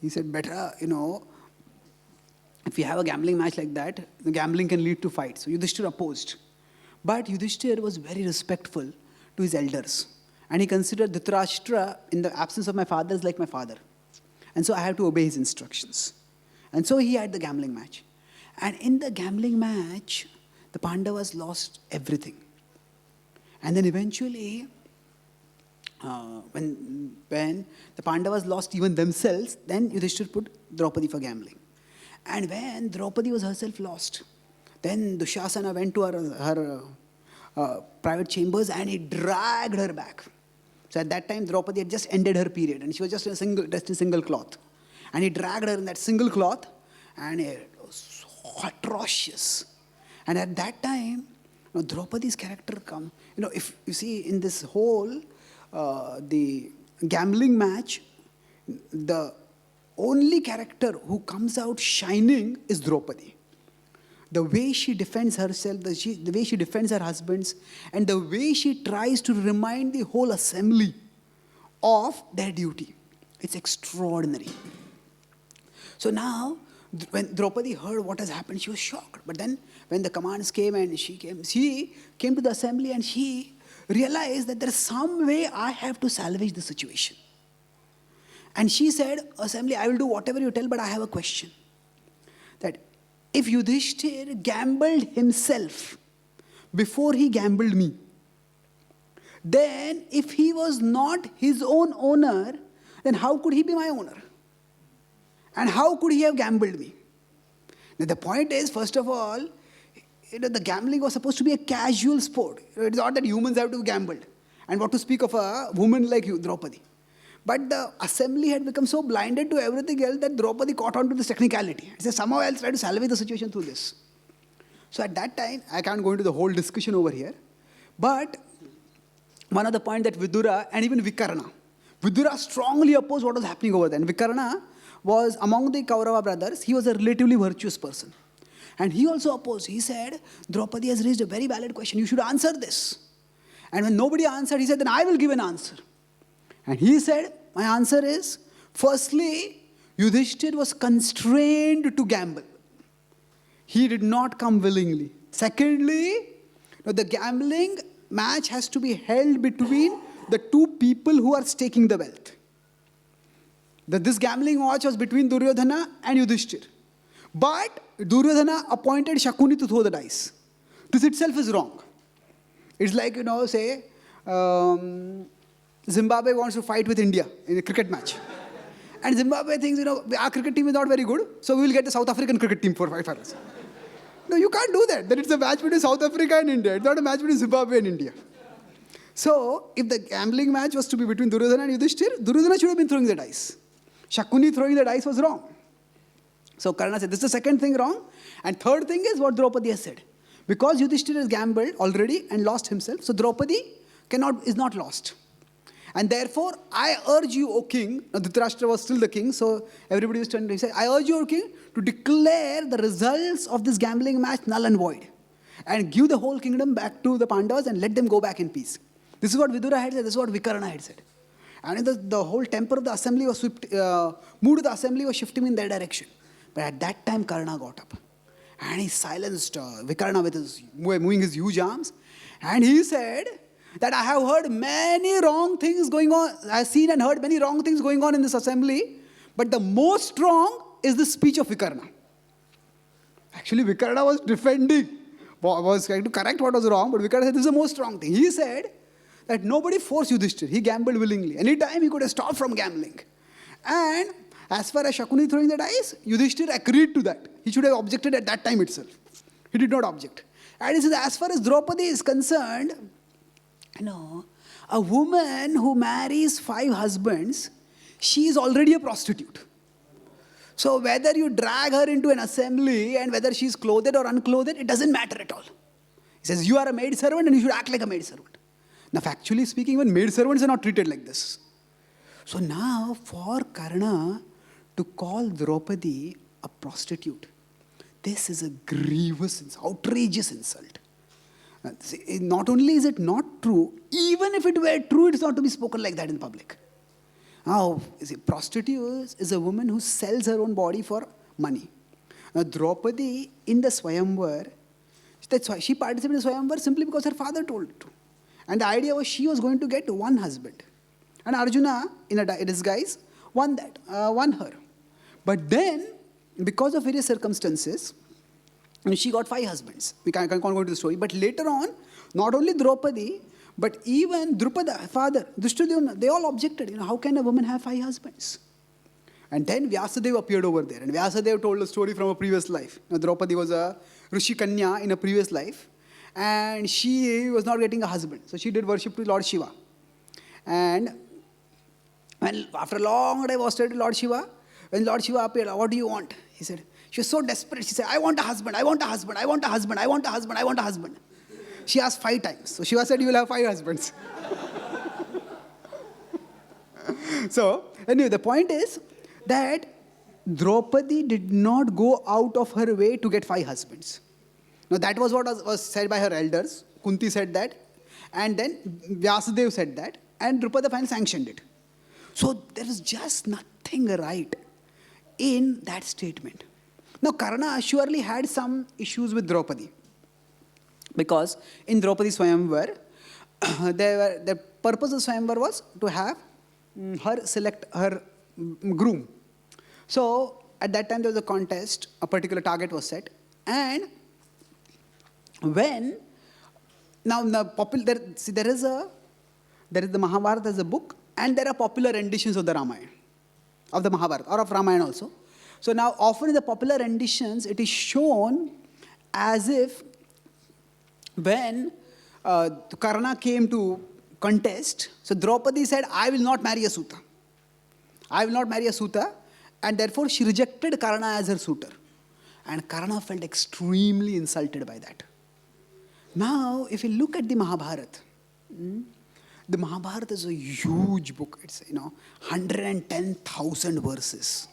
He said, better, if we have a gambling match like that, the gambling can lead to fights. So Yudhishthira opposed. But Yudhishthira was very respectful to his elders. And he considered Dhritarashtra, in the absence of my father, is like my father. And so I have to obey his instructions. And so he had the gambling match. And in the gambling match, the Pandavas lost everything. And then eventually, when the Pandavas lost even themselves, then Yudhishthira put Draupadi for gambling. And when Draupadi was herself lost, then Dushasana went to her private chambers and he dragged her back. So at that time, Draupadi had just ended her period and she was just dressed in single cloth. And he dragged her in that single cloth, and it was so atrocious. And at that time, Draupadi's character come. If you see in this whole the gambling match, the only character who comes out shining is Draupadi. The way she defends herself, the way she defends her husbands, and the way she tries to remind the whole assembly of their duty. It's extraordinary. So now, when Draupadi heard what has happened, she was shocked. But then, when the commands came and she came to the assembly and she realized that there is some way I have to salvage the situation. And she said, assembly, I will do whatever you tell, but I have a question. That if Yudhishthira gambled himself before he gambled me, then if he was not his own owner, then how could he be my owner? And how could he have gambled me? Now the point is, first of all, the gambling was supposed to be a casual sport. It's not that humans have to gamble. And what to speak of a woman like you, Draupadi. But the assembly had become so blinded to everything else that Draupadi caught on to this technicality. He said, somehow I'll try to salvage the situation through this. So at that time, I can't go into the whole discussion over here, but one of the points that Vidura and even Vikarna strongly opposed what was happening over there. And Vikarna was among the Kaurava brothers, he was a relatively virtuous person. And he also opposed. He said, Draupadi has raised a very valid question. You should answer this. And when nobody answered, he said, then I will give an answer. And he said, my answer is, firstly, Yudhishthir was constrained to gamble. He did not come willingly. Secondly, the gambling match has to be held between the two people who are staking the wealth. This gambling match was between Duryodhana and Yudhishthir. But Duryodhana appointed Shakuni to throw the dice. This itself is wrong. It's like, say, Zimbabwe wants to fight with India in a cricket match. And Zimbabwe thinks, our cricket team is not very good, so we will get the South African cricket team for 5 hours. No, you can't do that. Then it's a match between South Africa and India. It's not a match between Zimbabwe and India. So, if the gambling match was to be between Duryodhana and Yudhishthir, Duryodhana should have been throwing the dice. Shakuni throwing the dice was wrong. So, Karna said, this is the second thing wrong. And third thing is what Draupadi has said. Because Yudhishthir has gambled already and lost himself, so Draupadi is not lost. And therefore, I urge you, O king, now Dhritarashtra was still the king, so everybody was turning to him, he said, I urge you, O king, to declare the results of this gambling match null and void. And give the whole kingdom back to the Pandavas and let them go back in peace. This is what Vidura had said, this is what Vikarna had said. And the whole temper of the assembly was mood of the assembly was shifting in their direction. But at that time, Karna got up. And he silenced Vikarna with moving his huge arms. And he said that I have heard many wrong things going on. I have seen and heard many wrong things going on in this assembly. But the most wrong is the speech of Vikarna. Actually, Vikarna was defending, was trying to correct what was wrong. But Vikarna said this is the most wrong thing. He said that nobody forced Yudhishthir. He gambled willingly. Anytime he could have stopped from gambling. And as far as Shakuni throwing the dice, Yudhishthir agreed to that. He should have objected at that time itself. He did not object. And he says, as far as Draupadi is concerned, a woman who marries 5 husbands, she is already a prostitute. So whether you drag her into an assembly and whether she is clothed or unclothed, it doesn't matter at all. He says, you are a maid servant and you should act like a maid servant. Now, factually speaking, even maid servants are not treated like this. So now, for Karna to call Draupadi a prostitute, this is a grievous, outrageous insult. Not only is it not true, even if it were true, it's not to be spoken like that in public. Now, prostitute is a woman who sells her own body for money. Now, Draupadi in the Swayamvar, that's why she participated in the Swayamvar simply because her father told her to. And the idea was she was going to get one husband. And Arjuna, in a disguise, won her. But then, because of various circumstances, she got 5 husbands. We can't go into the story. But later on, not only Draupadi, but even Drupada, father, Drishtadhyumna, they all objected. How can a woman have 5 husbands? And then Vyasadeva appeared over there. And Vyasadeva told a story from a previous life. Now, Draupadi was a Rishi Kanya in a previous life. And she was not getting a husband. So she did worship to Lord Shiva. And after a long day was to Lord Shiva, when Lord Shiva appeared, what do you want? He said, she was so desperate. She said, I want a husband, I want a husband, I want a husband, I want a husband, I want a husband. She asked 5 times. So Shiva said, you will have 5 husbands. So, anyway, the point is that Draupadi did not go out of her way to get 5 husbands. Now, that was what was said by her elders. Kunti said that. And then Vyasadeva said that. And Drupada finally sanctioned it. So, there is just nothing right in that statement. Now, Karna surely had some issues with Draupadi. Because in Draupadi Swayamvar, the purpose of Swayamvar was to have her select her groom. So, at that time there was a contest, a particular target was set. And when, now there is a There is the Mahabharata as a book, and there are popular renditions of the Ramayana, of the Mahabharata, or of Ramayana also. So now, often in the popular renditions, it is shown as if when Karna came to contest, so Draupadi said, I will not marry a Suta. I will not marry a Suta, and therefore she rejected Karna as her suitor. And Karna felt extremely insulted by that. Now, if you look at the Mahabharata, the Mahabharata is a huge book. It's 110,000 verses.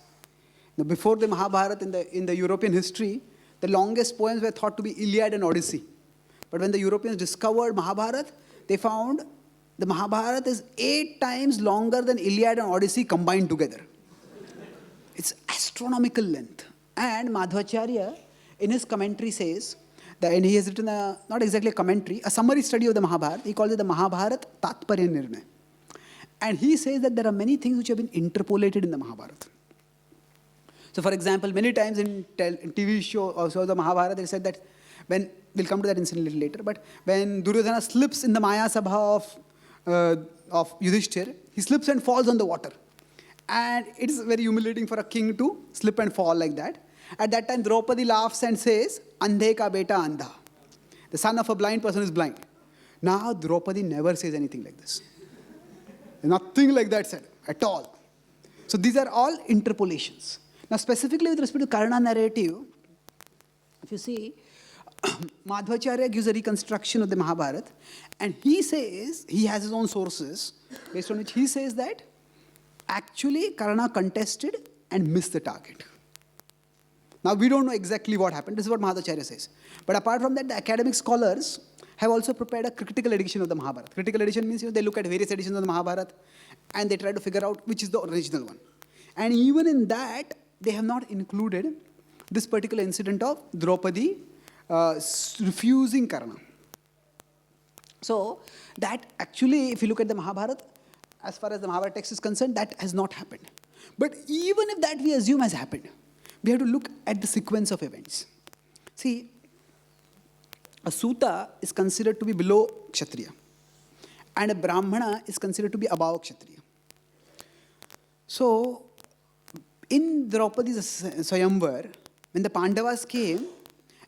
Now, before the Mahabharata in the European history, the longest poems were thought to be Iliad and Odyssey. But when the Europeans discovered Mahabharata, they found the Mahabharata is 8 times longer than Iliad and Odyssey combined together. It's astronomical length. And Madhvacharya, in his commentary, says that, and he has written not exactly a commentary, a summary study of the Mahabharata. He calls it the Mahabharata Tatparya Nirnaya. And he says that there are many things which have been interpolated in the Mahabharata. So, for example, many times in TV show also the Mahabharata, they said that when, we'll come to that incident a little later, but when Duryodhana slips in the Maya Sabha of Yudhishthir, he slips and falls on the water. And it is very humiliating for a king to slip and fall like that. At that time, Draupadi laughs and says, Andhe ka beta andha. The son of a blind person is blind. Now, Draupadi never says anything like this. Nothing like that said at all. So these are all interpolations. Now, specifically with respect to Karna narrative, if you see, Madhvacharya gives a reconstruction of the Mahabharata, and he says, he has his own sources, based on which he says that actually Karna contested and missed the target. Now, we don't know exactly what happened. This is what Madhvacharya says. But apart from that, the academic scholars have also prepared a critical edition of the Mahabharata. Critical edition means they look at various editions of the Mahabharata and they try to figure out which is the original one. And even in that, they have not included this particular incident of Draupadi refusing Karna. So, that actually, if you look at the Mahabharata, as far as the Mahabharata text is concerned, that has not happened. But even if that we assume has happened, we have to look at the sequence of events. See, a Suta is considered to be below Kshatriya, and a Brahmana is considered to be above Kshatriya. So, in Draupadi's Swayamvar, when the Pandavas came,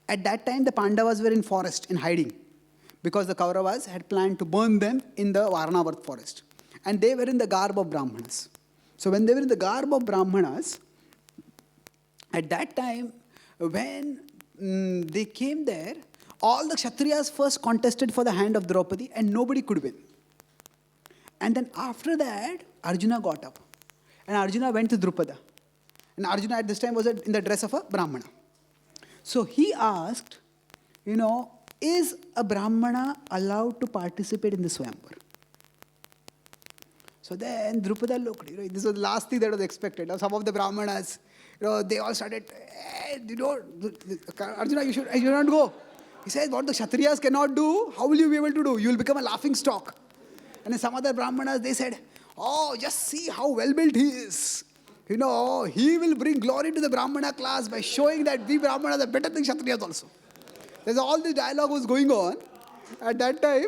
at that time the Pandavas were in forest, in hiding, because the Kauravas had planned to burn them in the Varnavart forest. And they were in the garb of Brahmanas. So when they were in the garb of Brahmanas, at that time, when they came there, all the Kshatriyas first contested for the hand of Draupadi and nobody could win. And then after that, Arjuna got up. And Arjuna went to Drupada. And Arjuna at this time was in the dress of a Brahmana. So he asked, is a Brahmana allowed to participate in the Swayamvar? So then Drupada looked, this was the last thing that was expected. Now some of the Brahmanas, they all started, Arjuna, you should not go. He says, what the Kshatriyas cannot do, how will you be able to do? You will become a laughing stock. And then some other Brahmanas, they said, oh, just see how well built he is. He will bring glory to the Brahmana class by showing that we Brahmanas are better than Kshatriyas also. There's all this dialogue was going on at that time.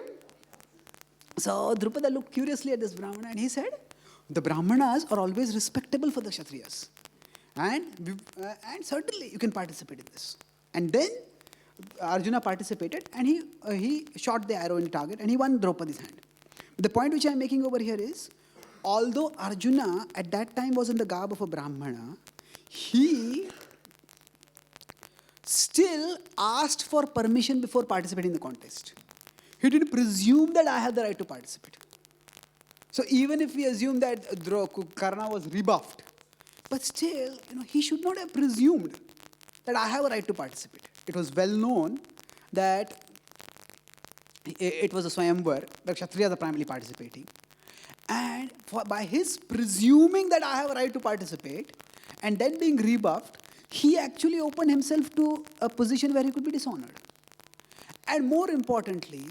So Drupada looked curiously at this Brahmana and he said, the Brahmanas are always respectable for the Kshatriyas. And certainly you can participate in this. And then Arjuna participated and he shot the arrow in the target and he won Draupadi's hand. The point which I am making over here is, although Arjuna at that time was in the garb of a Brahmana, he still asked for permission before participating in the contest. He didn't presume that I have the right to participate. So even if we assume that Karna was rebuffed, but still, he should not have presumed that I have a right to participate. It was well known that it was a Swayamvar, where Kshatriyas are primarily participating. And by his presuming that I have a right to participate, and then being rebuffed, he actually opened himself to a position where he could be dishonored. And more importantly,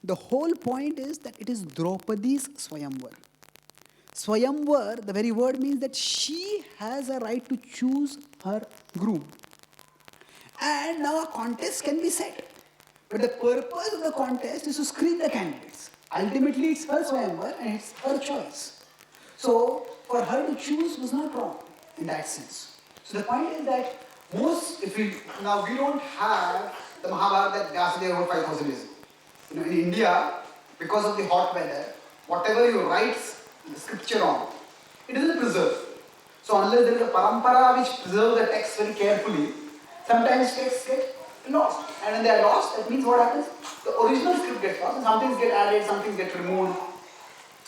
the whole point is that it is Draupadi's Swayamvar. Swayamvar, the very word means that she has a right to choose her groom. And now a contest can be set. But the purpose of the contest is to screen the candidates. Ultimately, it's her Swayamvar and it's her choice. So, for her to choose was not wrong in that sense. So, the point is that now we don't have the Mahabharata that Vyasadeva wrote 5,000 years ago. In India, because of the hot weather, whatever you write the scripture on, it isn't preserved. So, unless there is a parampara which preserves the text very carefully, sometimes texts get lost. And when they are lost, that means what happens? The original script gets lost and some things get added, some things get removed.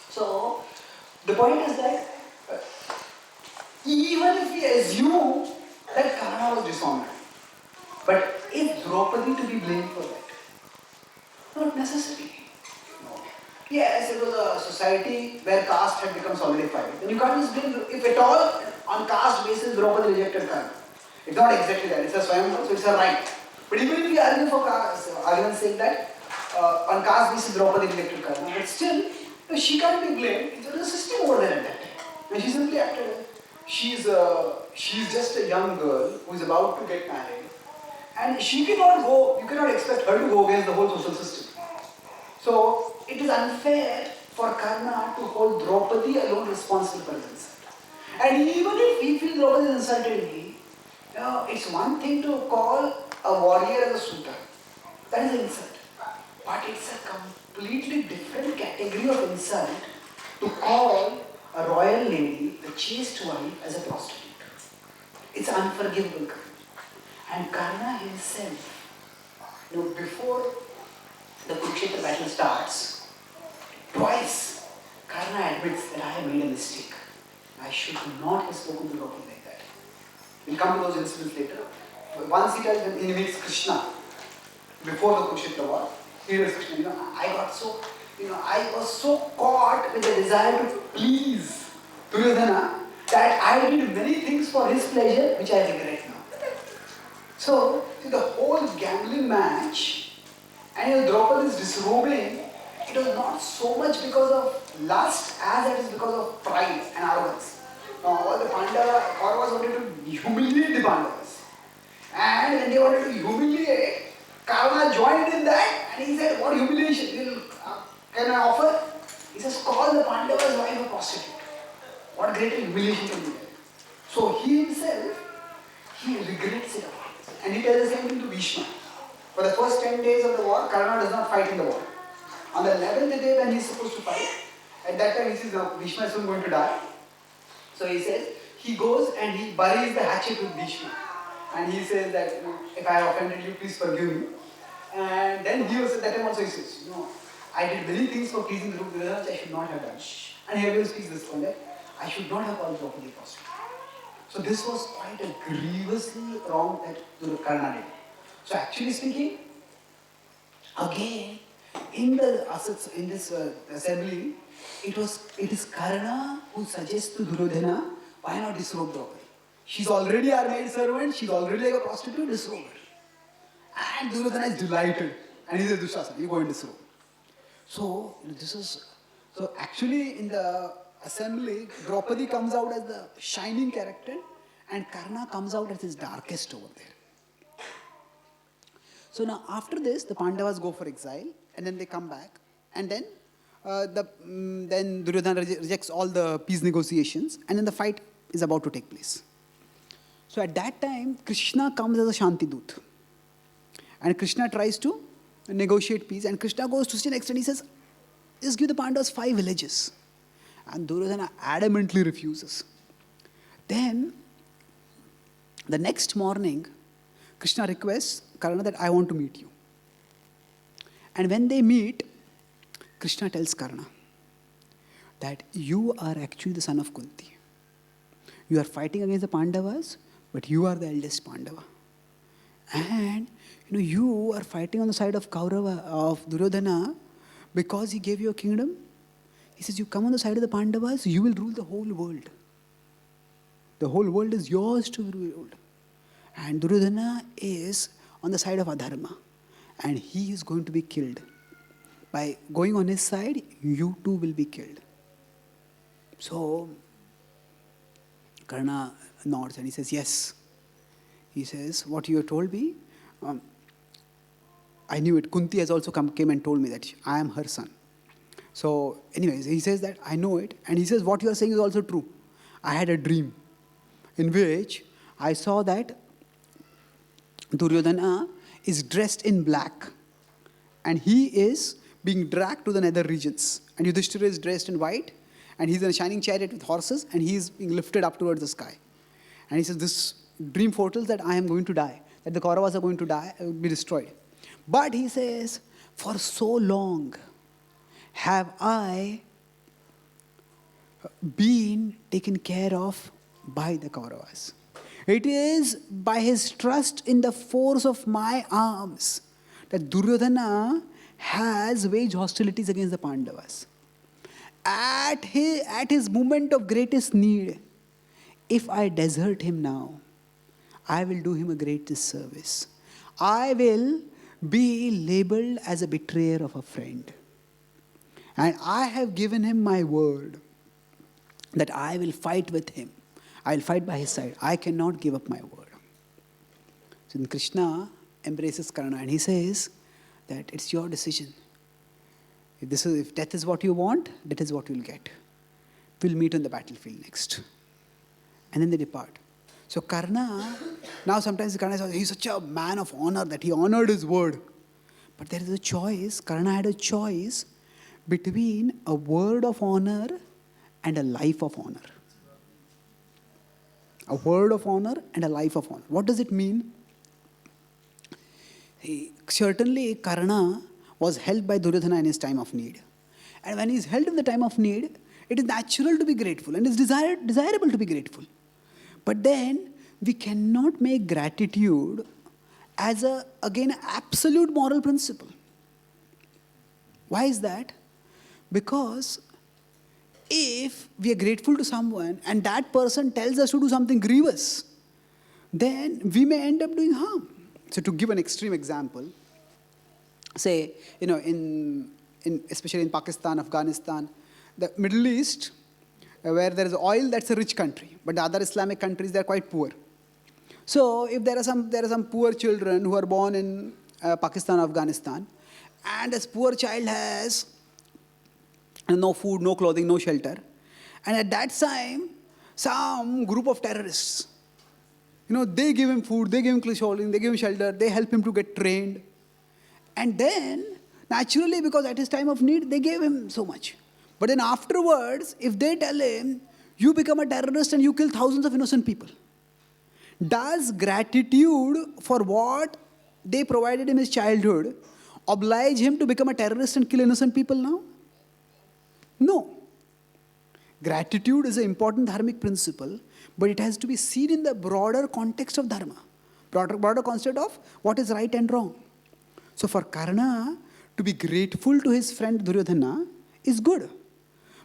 So, the point is that even if we assume that Karna was dishonored, but is Draupadi to be blamed for that? Not necessarily. No. Yes, it was a society where caste had become solidified. Then you can't just blame, if at all, on caste basis, Draupadi rejected Karna. It's not exactly that. It's a Swayamvar, so it's a right. But even if we argue for argument's sake that on caste basis Draupadi rejected Karna, but still, she can't be blamed. It was a system over there at that time. And she simply acted. She's just a young girl who is about to get married, and she cannot go. You cannot expect her to go against the whole social system. So it is unfair for Karna to hold Draupadi alone responsible for his insult. And even if we feel Draupadi insulted me, it's one thing to call a warrior as a suitor. That is an insult. But it's a completely different category of insult to call a royal lady, the chaste wife, as a prostitute. It's unforgivable. And Karna himself, before the Kurukshetra battle starts, twice Karna admits that I have made a mistake. I should not have spoken to Draupadi like that. We'll come to those incidents later. But once he tells him, he meets Krishna before the Kurukshetra war. He tells Krishna, I was so caught with the desire to please Duryodhana that I did many things for his pleasure which I regret now. So, the whole gambling match, and Draupadi is disrobing, it was not so much because of lust as it is because of pride and arrogance. All the Pandavas wanted to humiliate the Pandavas. And when they wanted to humiliate, Karna joined in that and he said, what humiliation can I offer? He says, call the Pandavas' wife a prostitute. What greater humiliation can be there? So he himself, he regrets it. And he tells the same thing to Bhishma. For the first 10 days of the war, Karna does not fight in the war. On the 11th day when he is supposed to fight, at that time he says, no, Bhishma is soon going to die. So he says, he goes and he buries the hatchet with Bhishma. And he says that, if I have offended you, please forgive me. And then he also, that time also he says, I did many things for pleasing the Rupa which I should not have done. And he again speaks this one, that I should not have called Draupadi a prostitute. So this was quite a grievously wrong that Karna did. So actually speaking, again, in this assembly, it is Karna who suggests to Duryodhana, why not disrobe Draupadi? She's already our maid servant, she's already like a prostitute, disrobe her. And Duryodhana is delighted. And he says, Dushasana, you go and disrobe. So, so actually in the assembly, Draupadi comes out as the shining character and Karna comes out as his darkest over there. So now after this, the Pandavas go for exile and then they come back and then then Duryodhana rejects all the peace negotiations and then the fight is about to take place. So at that time, Krishna comes as a Shanti Dut. And Krishna tries to negotiate peace and Krishna goes to the next and he says, just give the Pandavas 5 villages. And Duryodhana adamantly refuses. Then, the next morning, Krishna requests Karna that I want to meet you. And when they meet, Krishna tells Karna that you are actually the son of Kunti. You are fighting against the Pandavas, but you are the eldest Pandava. And you are fighting on the side of Kaurava, of Duryodhana, because he gave you a kingdom. He says, you come on the side of the Pandavas, you will rule the whole world. The whole world is yours to rule. And Duryodhana is on the side of Adharma. And he is going to be killed. By going on his side, you too will be killed. So, Karna nods and he says, yes. He says, what you have told me, I knew it. Kunti has also came and told me that I am her son. So, anyways, he says that I know it, and he says what you are saying is also true. I had a dream in which I saw that Duryodhana is dressed in black, and he is being dragged to the nether regions. And Yudhishthira is dressed in white, and he's in a shining chariot with horses, and he is being lifted up towards the sky. And he says, this dream foretells that I am going to die, that the Kauravas are going to die, be destroyed. But he says, for so long have I been taken care of by the Kauravas. It is by his trust in the force of my arms that Duryodhana has waged hostilities against the Pandavas. At his moment of greatest need, if I desert him now, I will do him a great disservice. I will be labeled as a betrayer of a friend. And I have given him my word that I will fight with him. I will fight by his side. I cannot give up my word. So then Krishna embraces Karna and he says that it's your decision. If death is what you want, that is what you'll get. We'll meet on the battlefield next. And then they depart. So Karna, now sometimes Karna says, he's such a man of honor that he honored his word. But there is a choice. Karna had a choice between a word of honor and a life of honor. A word of honor and a life of honor. What does it mean? Certainly Karna was held by Duryodhana in his time of need. And when he is held in the time of need, it is natural to be grateful and it's desirable to be grateful. But then we cannot make gratitude as again, absolute moral principle. Why is that? Because if we are grateful to someone and that person tells us to do something grievous, then we may end up doing harm. So to give an extreme example, say, especially in Pakistan, Afghanistan, the Middle East, where there is oil, that's a rich country. But the other Islamic countries, they're quite poor. So if there are some poor children who are born in Pakistan, Afghanistan, and this poor child has no food, no clothing, no shelter, and at that time, some group of terrorists, they give him food, they give him clothing, they give him shelter, they help him to get trained. And then, naturally, because at his time of need, they gave him so much. But then afterwards, if they tell him, you become a terrorist and you kill thousands of innocent people, does gratitude for what they provided him in his childhood oblige him to become a terrorist and kill innocent people now? No. Gratitude is an important dharmic principle, but it has to be seen in the broader context of dharma, broader concept of what is right and wrong. So for Karna to be grateful to his friend Duryodhana is good,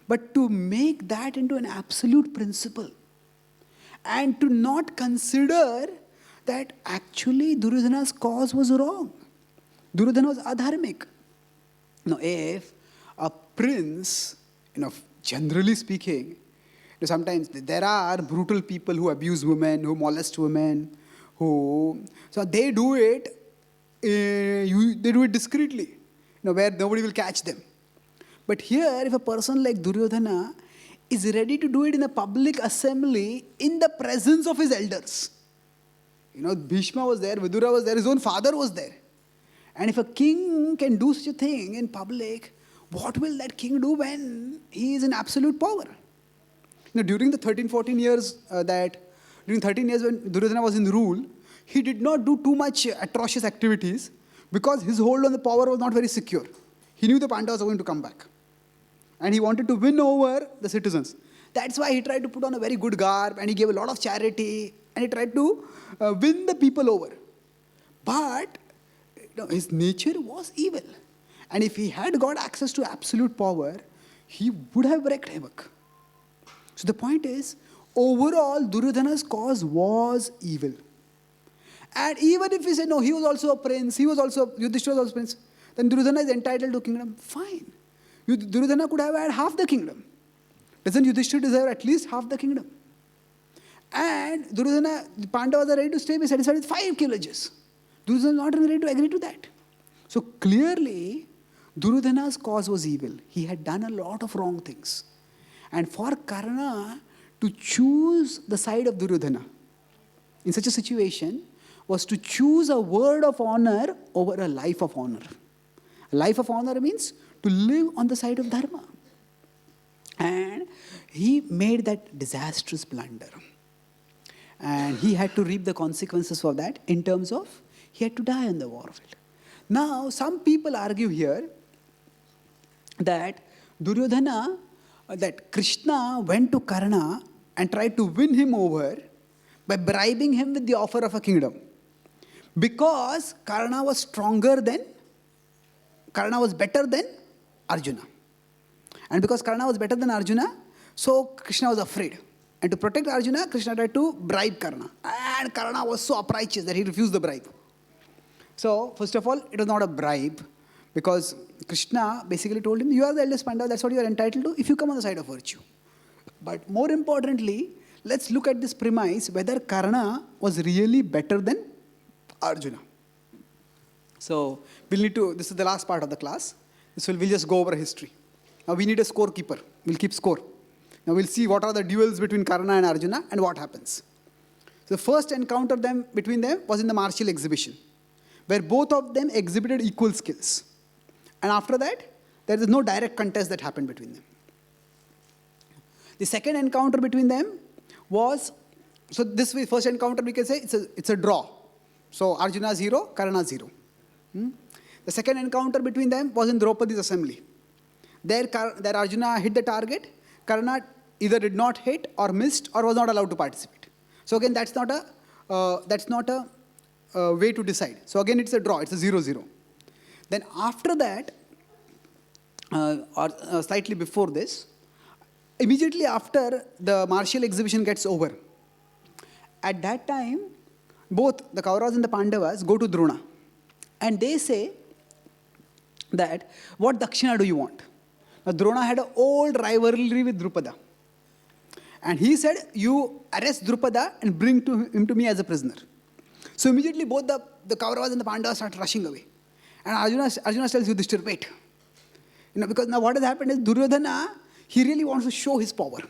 but to make that into an absolute principle and to not consider that actually Duryodhana's cause was wrong. Duryodhana was adharmic. Now, if a prince, generally speaking, sometimes there are brutal people who abuse women, who molest women, so they do it. They do it discreetly, where nobody will catch them. But here, if a person like Duryodhana is ready to do it in a public assembly in the presence of his elders, Bhishma was there, Vidura was there, his own father was there. And if a king can do such a thing in public, what will that king do when he is in absolute power? During the 13 years when Duryodhana was in rule, he did not do too much atrocious activities because his hold on the power was not very secure. He knew the Pandavas were going to come back. And he wanted to win over the citizens. That's why he tried to put on a very good garb and he gave a lot of charity and he tried to win the people over. But his nature was evil. And if he had got access to absolute power, he would have wreaked havoc. So the point is, overall, Duryodhana's cause was evil. And even if we say, no, he was also a prince, Yudhishthira was also a prince, then Duryodhana is entitled to kingdom. Fine. Duryodhana could have had half the kingdom. Doesn't Yudhishthira deserve at least half the kingdom? And Duryodhana, the Pandavas are ready to be satisfied with 5 villages. Duryodhana is not ready to agree to that. So clearly, Duryodhana's cause was evil. He had done a lot of wrong things. And for Karna to choose the side of Duryodhana in such a situation was to choose a word of honor over a life of honor. A life of honor means to live on the side of Dharma. And he made that disastrous blunder. And he had to reap the consequences of that in terms of he had to die on the warfield. Now, some people argue here that Duryodhana, that Krishna went to Karna and tried to win him over by bribing him with the offer of a kingdom. Because Karna was better than Arjuna. And because Karna was better than Arjuna, so Krishna was afraid. And to protect Arjuna, Krishna tried to bribe Karna. And Karna was so uprighteous that he refused the bribe. So, first of all, it was not a bribe. Because Krishna basically told him, you are the eldest Pandava, that's what you are entitled to if you come on the side of virtue. But more importantly, let's look at this premise whether Karna was really better than Arjuna. So, this is the last part of the class. We'll just go over history. Now we need a scorekeeper. We'll keep score. Now we'll see what are the duels between Karna and Arjuna and what happens. So the first encounter between them was in the martial exhibition, where both of them exhibited equal skills. And after that, there is no direct contest that happened between them. The second encounter between them was, so this way, first encounter we can say it's a draw. So Arjuna 0, Karna 0. The second encounter between them was in Draupadi's assembly. There Arjuna hit the target, Karna either did not hit or missed or was not allowed to participate. So again, that's not a way to decide. So again, it's a draw, it's a 0-0. Then after that, or slightly before this, immediately after the martial exhibition gets over, at that time, both the Kauravas and the Pandavas go to Drona. And they say that, what dakshina do you want? Now Drona had an old rivalry with Drupada. And he said, you arrest Drupada and bring him to me as a prisoner. So immediately both the Kauravas and the Pandavas start rushing away. And Arjuna tells Yudhishthira, wait. Because now what has happened is Duryodhana, he really wants to show his power.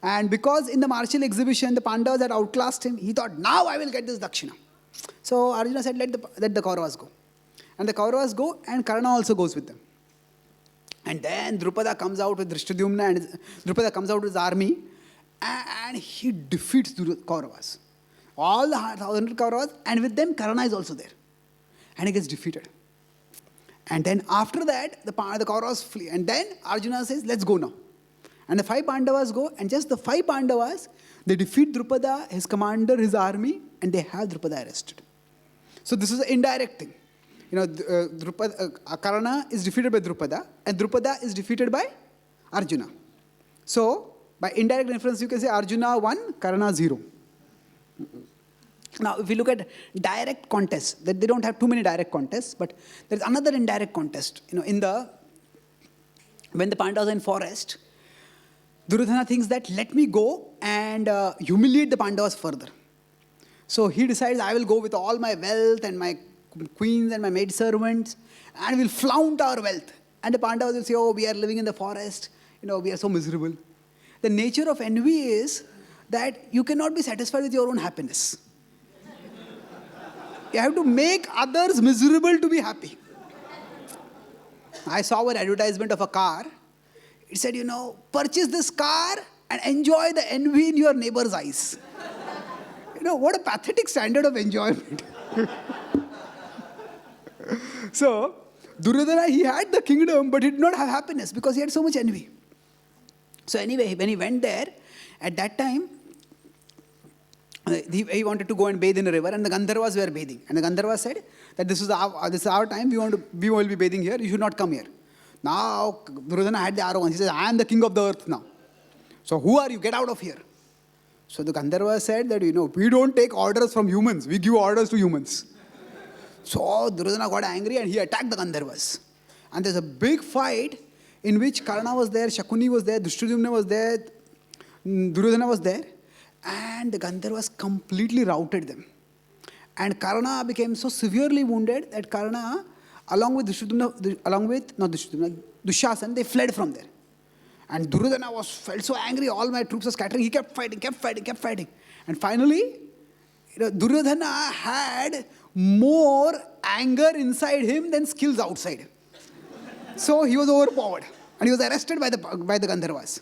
And because in the martial exhibition, the Pandavas had outclassed him, he thought, now I will get this dakshina. So Arjuna said, let the Kauravas go. And the Kauravas go, and Karna also goes with them. And then Drupada comes out with Drishtadyumna, and Drupada comes out with his army, and he defeats the Kauravas. All the 100 Kauravas, and with them Karna is also there. And he gets defeated. And then after that, the Kauravas flee. And then Arjuna says, let's go now. And the 5 Pandavas go, and just the 5 Pandavas, they defeat Drupada, his commander, his army, and they have Drupada arrested. So this is an indirect thing. Karna is defeated by Drupada, and Drupada is defeated by Arjuna. So, by indirect inference, you can say Arjuna 1, Karna 0. Now, if we look at direct contests, that they don't have too many direct contests, but there is another indirect contest. When the Pandavas are in forest, Duryodhana thinks that let me go and humiliate the Pandavas further. So he decides, I will go with all my wealth and my queens and my maidservants, and we'll flaunt our wealth. And the Pandavas will say, oh, we are living in the forest, we are so miserable. The nature of envy is that you cannot be satisfied with your own happiness. You have to make others miserable to be happy. I saw an advertisement of a car. It said, purchase this car and enjoy the envy in your neighbor's eyes. What a pathetic standard of enjoyment. So, Duryodhana, he had the kingdom, but he did not have happiness because he had so much envy. So anyway, when he went there, at that time, he wanted to go and bathe in a river, and the Gandharvas were bathing. And the Gandharvas said that this is our time, we will be bathing here, you should not come here. Now, Duryodhana had the arrogance. He says, I am the king of the earth now. So who are you? Get out of here. So the Gandharvas said that, we don't take orders from humans, we give orders to humans. So Duryodhana got angry and he attacked the Gandharvas. And there's a big fight in which Karna was there, Shakuni was there, Drishtadyumna was there, Duryodhana was there. And the Gandharvas completely routed them. And Karna became so severely wounded that Karna Dushasana, they fled from there. And Duryodhana felt so angry, all my troops were scattering, he kept fighting. And finally, Duryodhana had more anger inside him than skills outside. So he was overpowered and he was arrested by the Gandharvas.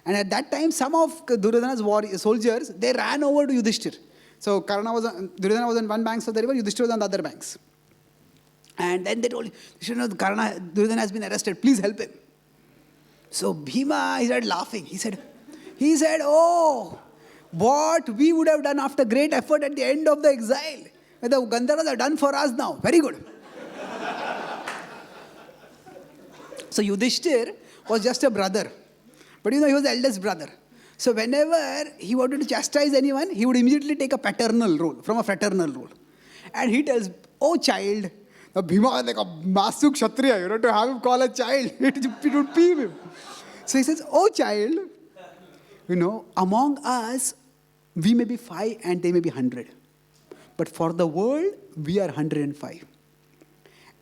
And at that time, some of Duryodhana's soldiers, they ran over to Yudhishthir. So Duryodhana was on one bank of the river, Yudhishthir was on the other banks. And then they told Duryodhana has been arrested, please help him. So Bhima, he started laughing. He said, oh, what we would have done after great effort at the end of the exile. The Gandharvas have done for us now. Very good. So Yudhishthir was just a brother. But he was the eldest brother. So whenever he wanted to chastise anyone, he would immediately take a paternal role from a fraternal role. And he tells, oh child, now Bhima was like a massive Kshatriya, to have him call a child, it would peeve him. So he says, oh child, among us, we may be 5 and they may be 100. But for the world, we are 105.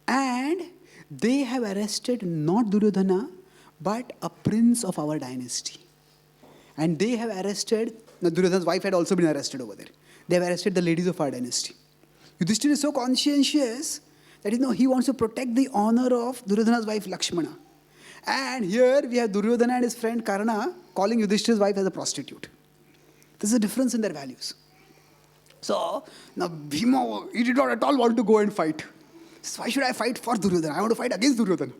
And they have arrested not Duryodhana, but a prince of our dynasty. And they have arrested, now Duryodhana's wife had also been arrested over there. They have arrested the ladies of our dynasty. Yudhishthira is so conscientious that he wants to protect the honor of Duryodhana's wife Lakshmana. And here we have Duryodhana and his friend Karna calling Yudhishthira's wife as a prostitute. This is a difference in their values. So, now Bhima, he did not at all want to go and fight. So why should I fight for Duryodhana? I want to fight against Duryodhana.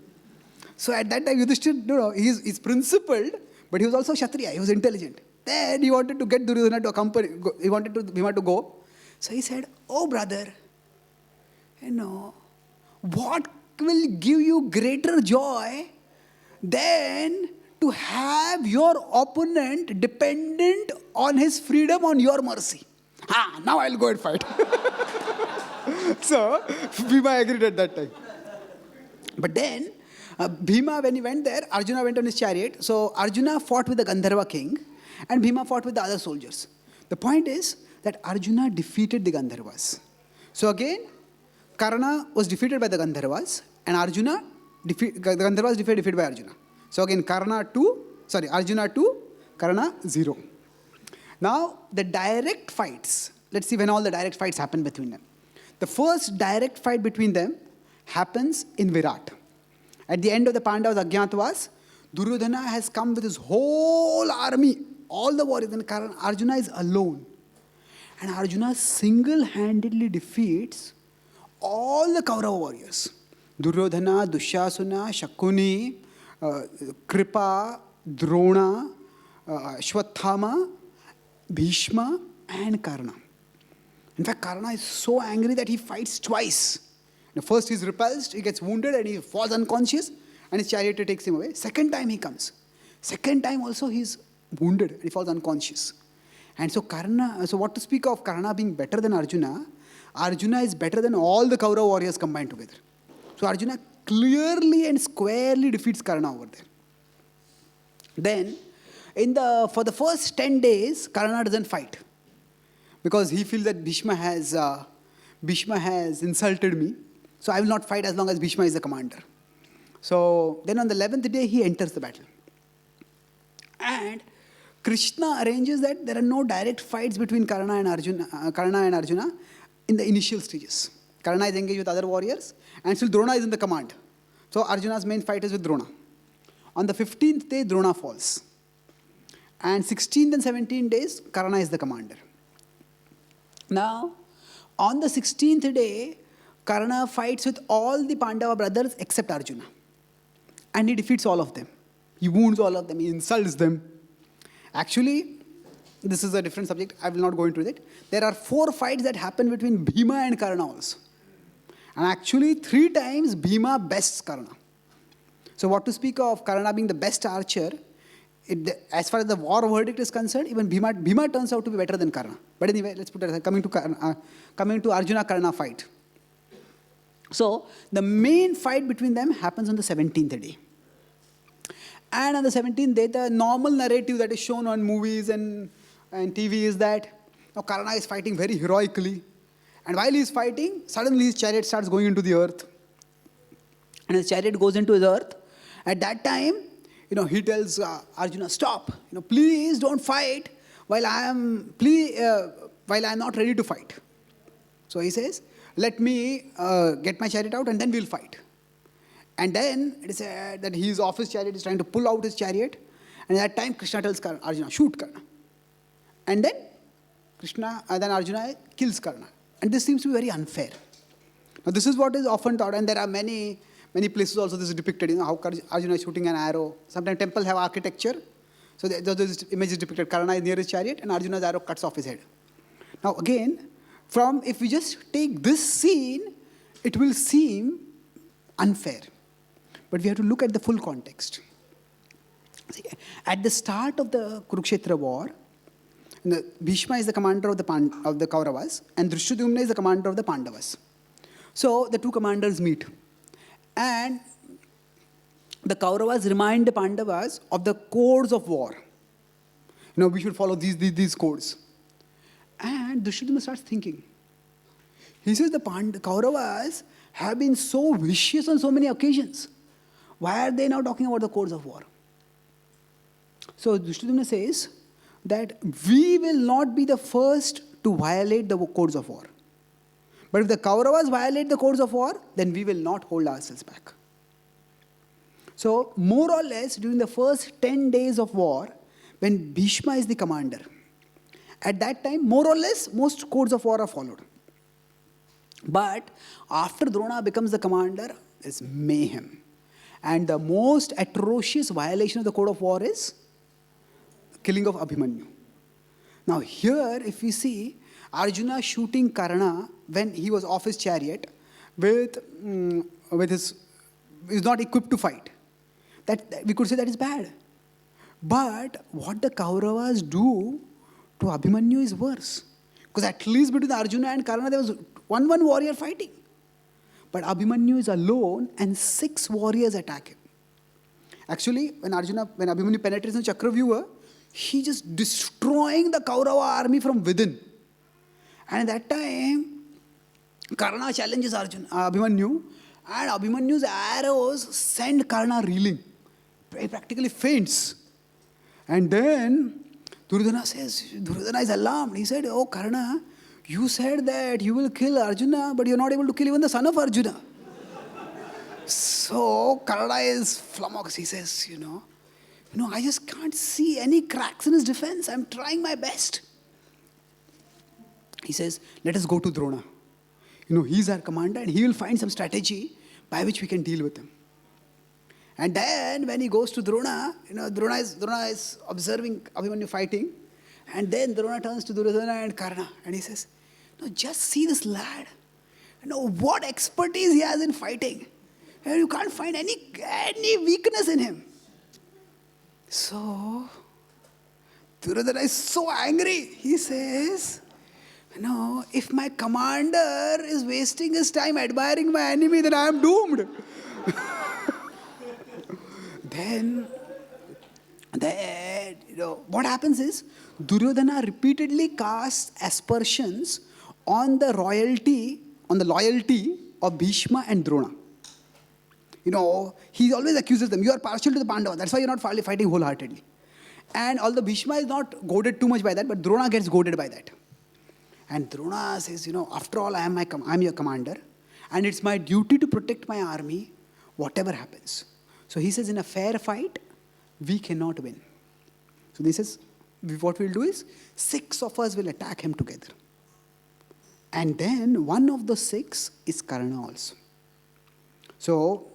So at that time, Yudhishthira, he's principled, but he was also Kshatriya, he was intelligent. Then he wanted to get Duryodhana to accompany, he wanted Bhima to go. So he said, oh brother, what will give you greater joy than to have your opponent dependent on his freedom, on your mercy? Now I'll go and fight. So Bhima agreed at that time. But then, Bhima, when he went there, Arjuna went on his chariot. So Arjuna fought with the Gandharva king and Bhima fought with the other soldiers. The point is that Arjuna defeated the Gandharvas. So again, Karna was defeated by the Gandharvas and the Gandharvas defeated by Arjuna. So again, Arjuna 2, Karna 0. Now, the direct fights, let's see when all the direct fights happen between them. The first direct fight between them happens in Virat. At the end of the Pandavas' Ajñatavas, Duryodhana has come with his whole army, all the warriors, and Arjuna is alone. And Arjuna single-handedly defeats all the Kaurava warriors. Duryodhana, Dushasana, Shakuni, Kripa, Drona, Ashwathama, Bhishma, and Karna. In fact, Karna is so angry that he fights twice. First he's repulsed, he gets wounded and he falls unconscious and his charioteer takes him away. Second time he comes. Second time also he's wounded and he falls unconscious. And so what to speak of Karna being better than Arjuna? Arjuna is better than all the Kaurava warriors combined together. So Arjuna clearly and squarely defeats Karna over there. Then, for the first 10 days, Karna doesn't fight. Because he feels that Bhishma has insulted me. So I will not fight as long as Bhishma is the commander. So then on the 11th day, he enters the battle. And Krishna arranges that there are no direct fights between Karna and Arjuna in the initial stages. Karna is engaged with other warriors and still Drona is in the command. So Arjuna's main fight is with Drona. On the 15th day, Drona falls. And 16th and 17th days, Karna is the commander. Now, on the 16th day, Karna fights with all the Pandava brothers except Arjuna. And he defeats all of them. He wounds all of them. He insults them. Actually, this is a different subject. I will not go into it. There are 4 fights that happen between Bhima and Karna also. And actually, 3 times Bhima bests Karna. So what to speak of Karna being the best archer, as far as the war verdict is concerned, even Bhima turns out to be better than Karna. But anyway, let's put it aside. Coming to Arjuna-Karna fight. So, the main fight between them happens on the 17th day. And on the 17th day, the normal narrative that is shown on movies and TV is that Karna is fighting very heroically. And while he is fighting, suddenly his chariot starts going into the earth. and his chariot goes into his earth. At that time, he tells Arjuna, stop, please don't fight while I am not ready to fight. So he says, let me get my chariot out and then we'll fight. And then it is said that he is off his chariot, is trying to pull out his chariot. And at that time, Krishna tells Arjuna, shoot Karna. And then Arjuna kills Karna. And this seems to be very unfair. Now this is what is often taught, and there are many places also this is depicted, how Arjuna is shooting an arrow. Sometimes temples have architecture. So this image is depicted, Karna is near his chariot and Arjuna's arrow cuts off his head. Now again, if we just take this scene, it will seem unfair. But we have to look at the full context. See, at the start of the Kurukshetra war, Bhishma is the commander of the Kauravas and Drishtadyumna is the commander of the Pandavas. So the two commanders meet. And the Kauravas remind the Pandavas of the codes of war. We should follow these codes. And Drishtadyumna starts thinking. He says the Kauravas have been so vicious on so many occasions. Why are they now talking about the codes of war? So Drishtadyumna says that we will not be the first to violate the codes of war. But if the Kauravas violate the codes of war, then we will not hold ourselves back. So more or less during the first 10 days of war, when Bhishma is the commander, at that time, more or less, most codes of war are followed. But after Drona becomes the commander, it's mayhem. And the most atrocious violation of the code of war is killing of Abhimanyu. Now here, if we see Arjuna shooting Karna when he was off his chariot he's not equipped to fight. That we could say that is bad. But what the Kauravas do to Abhimanyu is worse. Because at least between Arjuna and Karna there was one warrior fighting. But Abhimanyu is alone and 6 warriors attack him. Actually, when Abhimanyu penetrates in Chakravyuha, he just destroying the Kaurava army from within. And at that time, Karna challenges Abhimanyu, and Abhimanyu's arrows send Karna reeling. He practically faints. And then Duryodhana is alarmed. He said, oh Karna, you said that you will kill Arjuna, but you're not able to kill even the son of Arjuna. So Karna is flummoxed. He says, I just can't see any cracks in his defense. I'm trying my best. He says, let us go to Drona. He's our commander and he will find some strategy by which we can deal with him. And then when he goes to Drona, Drona is observing Abhimanyu fighting. And then Drona turns to Duryodhana and Karna and he says, just see this lad. What expertise he has in fighting. And you can't find any weakness in him. So, Duryodhana is so angry. He says, if my commander is wasting his time admiring my enemy, then I am doomed. Then, what happens is, Duryodhana repeatedly casts aspersions on the loyalty of Bhishma and Drona. He always accuses them, you are partial to the Pandavas, that's why you're not fighting wholeheartedly. And although Bhishma is not goaded too much by that, but Drona gets goaded by that. And Drona says, after all, I'm your commander, and it's my duty to protect my army, whatever happens. So he says, in a fair fight, we cannot win. So this is, what we'll do is, 6 of us will attack him together. And then one of the 6 is Karna also. So,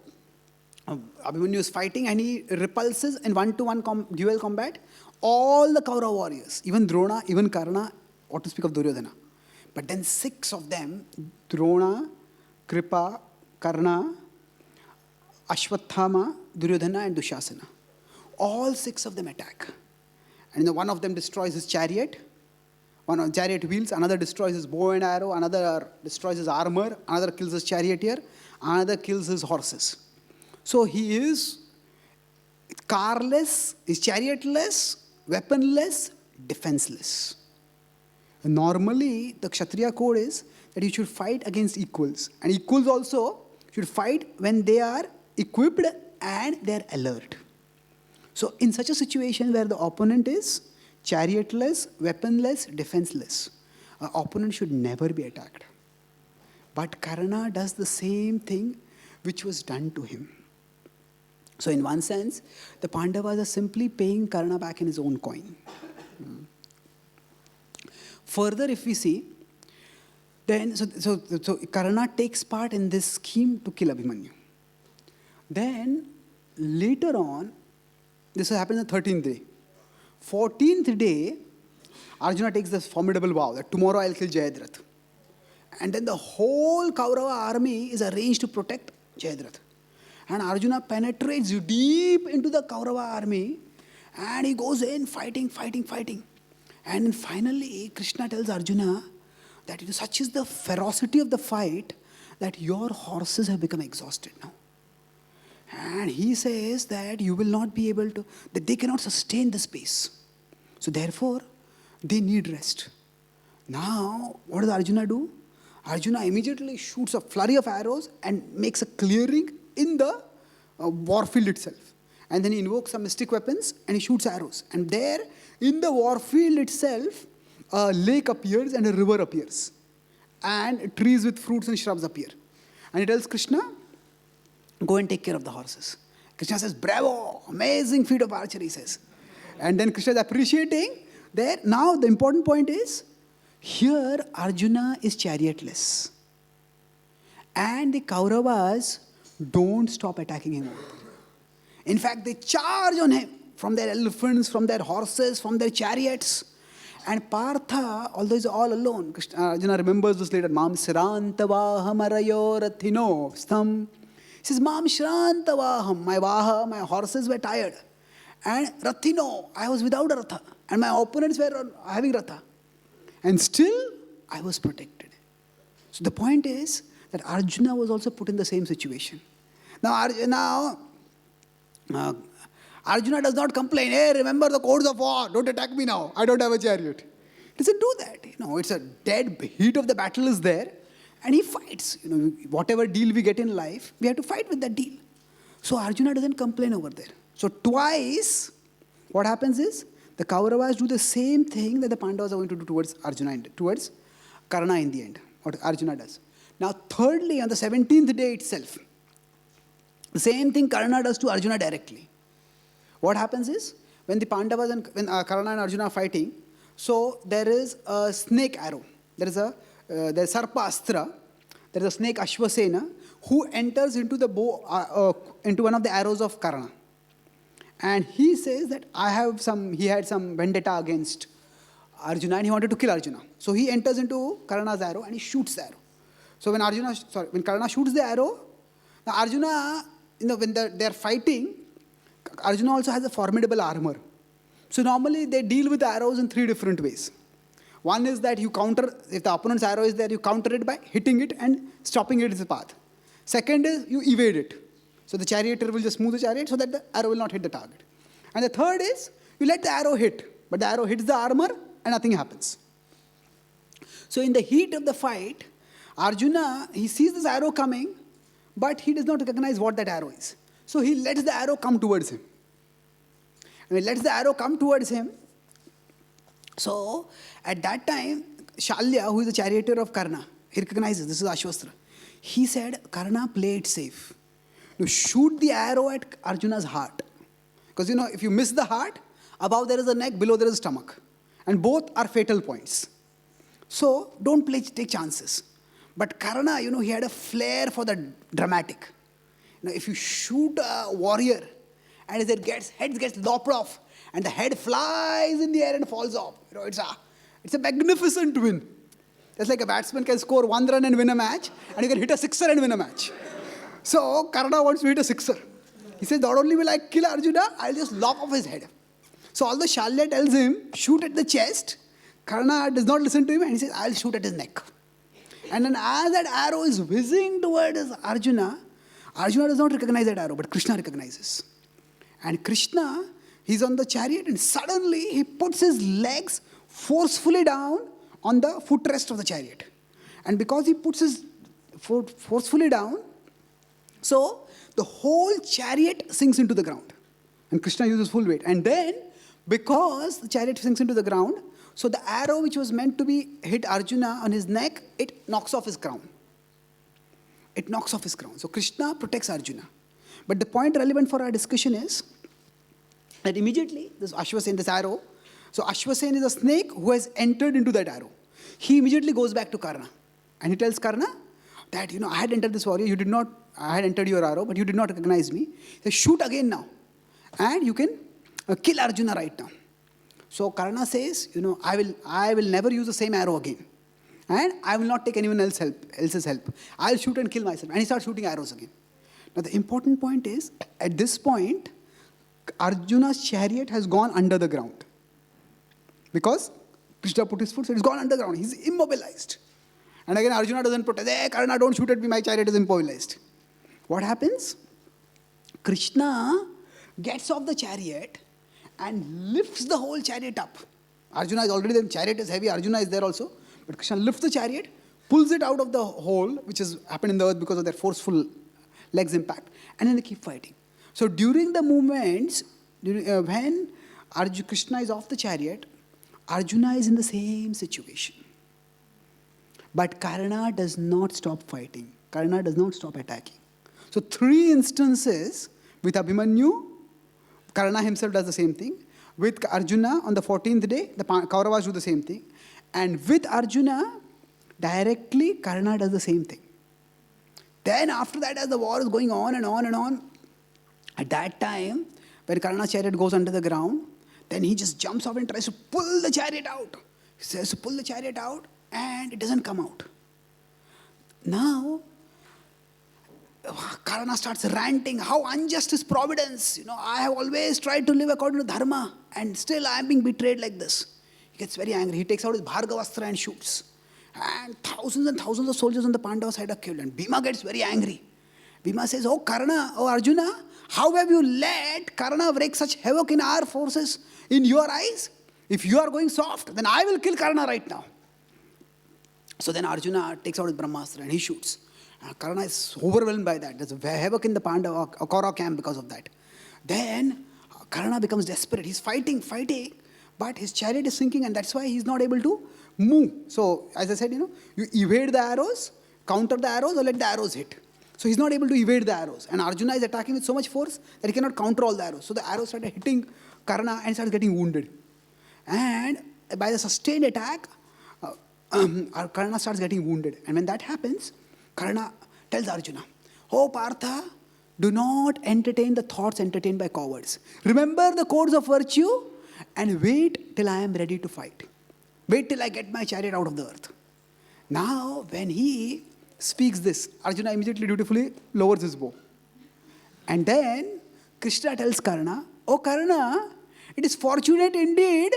Abhimanyu is fighting and he repulses in 1-to-1 duel combat all the Kaurava warriors, even Drona, even Karna, what to speak of Duryodhana. But then 6 of them, Drona, Kripa, Karna, Ashwathama, Duryodhana and Dushasana. All 6 of them attack. And one of them destroys his chariot, one of chariot wheels, another destroys his bow and arrow, another destroys his armor, another kills his charioteer, another kills his horses. So he is carless, is chariotless, weaponless, defenseless. And normally, the Kshatriya code is that you should fight against equals. And equals also should fight when they are equipped and they are alert. So in such a situation where the opponent is chariotless, weaponless, defenseless, an opponent should never be attacked. But Karna does the same thing which was done to him. So in one sense, the Pandavas are simply paying Karna back in his own coin. Further, if we see, then so Karna takes part in this scheme to kill Abhimanyu. Then later on, this happens on the 13th day. 14th day, Arjuna takes this formidable vow that tomorrow I'll kill Jayadratha. And then the whole Kaurava army is arranged to protect Jayadratha. And Arjuna penetrates deep into the Kaurava army and he goes in fighting. And then finally, Krishna tells Arjuna that such is the ferocity of the fight that your horses have become exhausted now. And he says that you will not be able to, that they cannot sustain the pace. So therefore, they need rest. Now, what does Arjuna do? Arjuna immediately shoots a flurry of arrows and makes a clearing in the warfield itself. And then he invokes some mystic weapons and he shoots arrows. And there, in the warfield itself, a lake appears and a river appears. And trees with fruits and shrubs appear. And he tells Krishna, go and take care of the horses. Krishna says, bravo, amazing feat of archery, he says. And then Krishna is appreciating there. Now the important point is, here Arjuna is chariotless. And the Kauravas don't stop attacking him. In fact, they charge on him from their elephants, from their horses, from their chariots. And Partha, although he's all alone, Arjuna remembers this later, Mam Shrantavaham Arayo Rathino Stham. He says, Mam Shrantavaham, my Vaha, my horses were tired. And Rathino, I was without a Ratha. And my opponents were having Ratha. And still, I was protected. So the point is that Arjuna was also put in the same situation. Now Arjuna does not complain, hey, remember the codes of war, don't attack me now, I don't have a chariot. He doesn't do that. It's a dead heat of the battle is there, and he fights. Whatever deal we get in life, we have to fight with that deal. So Arjuna doesn't complain over there. So twice, what happens is, the Kauravas do the same thing that the Pandavas are going to do towards Arjuna, towards Karna in the end, what Arjuna does. Now thirdly, on the 17th day itself, the same thing Karna does to Arjuna directly. What happens is, when the Pandavas and when Karna and Arjuna are fighting, so there is a snake arrow. There is Sarpa Astra. There is a snake Ashwasena who enters into the bow, into one of the arrows of Karna. And he says that he had some vendetta against Arjuna and he wanted to kill Arjuna. So he enters into Karna's arrow and he shoots the arrow. So when Karna shoots the arrow, now Arjuna, when they're fighting, Arjuna also has a formidable armor. So normally they deal with arrows in 3 different ways. One is that you counter, if the opponent's arrow is there, you counter it by hitting it and stopping it in its path. Second is you evade it. So the charioteer will just move the chariot so that the arrow will not hit the target. And the third is you let the arrow hit, but the arrow hits the armor and nothing happens. So in the heat of the fight, Arjuna, he sees this arrow coming, but he does not recognize what that arrow is. So he lets the arrow come towards him. And he lets the arrow come towards him. So at that time, Shalya, who is the charioteer of Karna, he recognizes this is Ashwastra. He said, Karna, play it safe. You shoot the arrow at Arjuna's heart. Because if you miss the heart, above there is a neck, below there is a stomach. And both are fatal points. So don't take chances. But Karna, he had a flair for the dramatic. If you shoot a warrior and his head gets lopped off and the head flies in the air and falls off, it's a magnificent win. It's like a batsman can score 1 run and win a match, and you can hit a sixer and win a match. So Karna wants to hit a sixer. He says, not only will I kill Arjuna, I'll just lop off his head. So although Shalya tells him, shoot at the chest, Karna does not listen to him and he says, I'll shoot at his neck. And then as that arrow is whizzing towards Arjuna, Arjuna does not recognize that arrow, but Krishna recognizes. And Krishna, he's on the chariot and suddenly he puts his legs forcefully down on the footrest of the chariot. And because he puts his foot forcefully down, so the whole chariot sinks into the ground. And Krishna uses full weight. And then, because the chariot sinks into the ground, so the arrow which was meant to be hit Arjuna on his neck, it knocks off his crown. It knocks off his crown. So Krishna protects Arjuna. But the point relevant for our discussion is that immediately, this Ashvasen, this arrow, so Ashvasen is a snake who has entered into that arrow. He immediately goes back to Karna. And he tells Karna that, I had entered this warrior, I had entered your arrow, but you did not recognize me. He says, shoot again now. And you can kill Arjuna right now. So Karna says, I will never use the same arrow again. And I will not take anyone else's help. I'll shoot and kill myself. And he starts shooting arrows again. Now the important point is, at this point, Arjuna's chariot has gone under the ground. Because Krishna put his foot, so it's gone underground. He's immobilized. And again, Arjuna doesn't protest. Hey, Karna, don't shoot at me. My chariot is immobilized. What happens? Krishna gets off the chariot and lifts the whole chariot up. Arjuna is already there. The chariot is heavy. Arjuna is there also. But Krishna lifts the chariot, pulls it out of the hole, which has happened in the earth because of their forceful legs impact. And then they keep fighting. So during the movements, when Krishna is off the chariot, Arjuna is in the same situation. But Karna does not stop fighting. Karna does not stop attacking. So 3 instances with Abhimanyu, Karna himself does the same thing. With Arjuna on the 14th day, the Kauravas do the same thing. And with Arjuna, directly Karna does the same thing. Then after that, as the war is going on and on and on, at that time, when Karna's chariot goes under the ground, then he just jumps off and tries to pull the chariot out. He says to pull the chariot out, and it doesn't come out. Now, Karna starts ranting, how unjust is providence. I have always tried to live according to Dharma, and still I am being betrayed like this. He gets very angry. He takes out his Bhargavastra and shoots. And thousands of soldiers on the Pandava side are killed. And Bhima gets very angry. Bhima says, oh Karna, oh Arjuna, how have you let Karna wreak such havoc in our forces in your eyes? If you are going soft, then I will kill Karna right now. So then Arjuna takes out his Brahmastra and he shoots. Karna is overwhelmed by that. There's a havoc in the Pandava Kaurava camp because of that. Then Karna becomes desperate. He's fighting, but his chariot is sinking, and that's why he's not able to move. So, as I said, you evade the arrows, counter the arrows, or let the arrows hit. So he's not able to evade the arrows. And Arjuna is attacking with so much force that he cannot counter all the arrows. So the arrows started hitting Karna and started getting wounded. And by the sustained attack, Karna starts getting wounded. And when that happens, Karna tells Arjuna, oh Partha, do not entertain the thoughts entertained by cowards. Remember the codes of virtue and wait till I am ready to fight. Wait till I get my chariot out of the earth. Now, when he speaks this, Arjuna immediately dutifully lowers his bow. And then Krishna tells Karna, oh Karna, it is fortunate indeed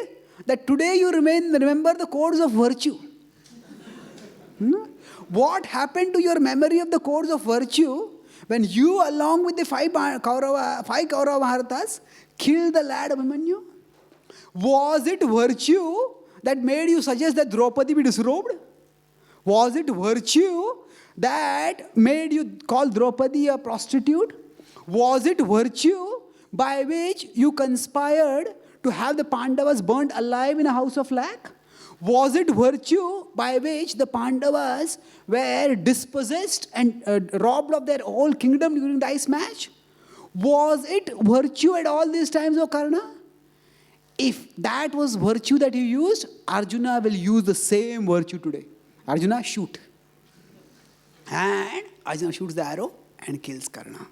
that today you remember the codes of virtue. What happened to your memory of the codes of virtue when you, along with the 5 Kaurava Maharathas, killed the lad Abhimanyu? Was it virtue that made you suggest that Draupadi be disrobed? Was it virtue that made you call Draupadi a prostitute? Was it virtue by which you conspired to have the Pandavas burnt alive in a house of lac? Was it virtue by which the Pandavas were dispossessed and robbed of their whole kingdom during the ice match? Was it virtue at all these times, O Karna? If that was virtue that you used, Arjuna will use the same virtue today. Arjuna, shoot. And Arjuna shoots the arrow and kills Karna.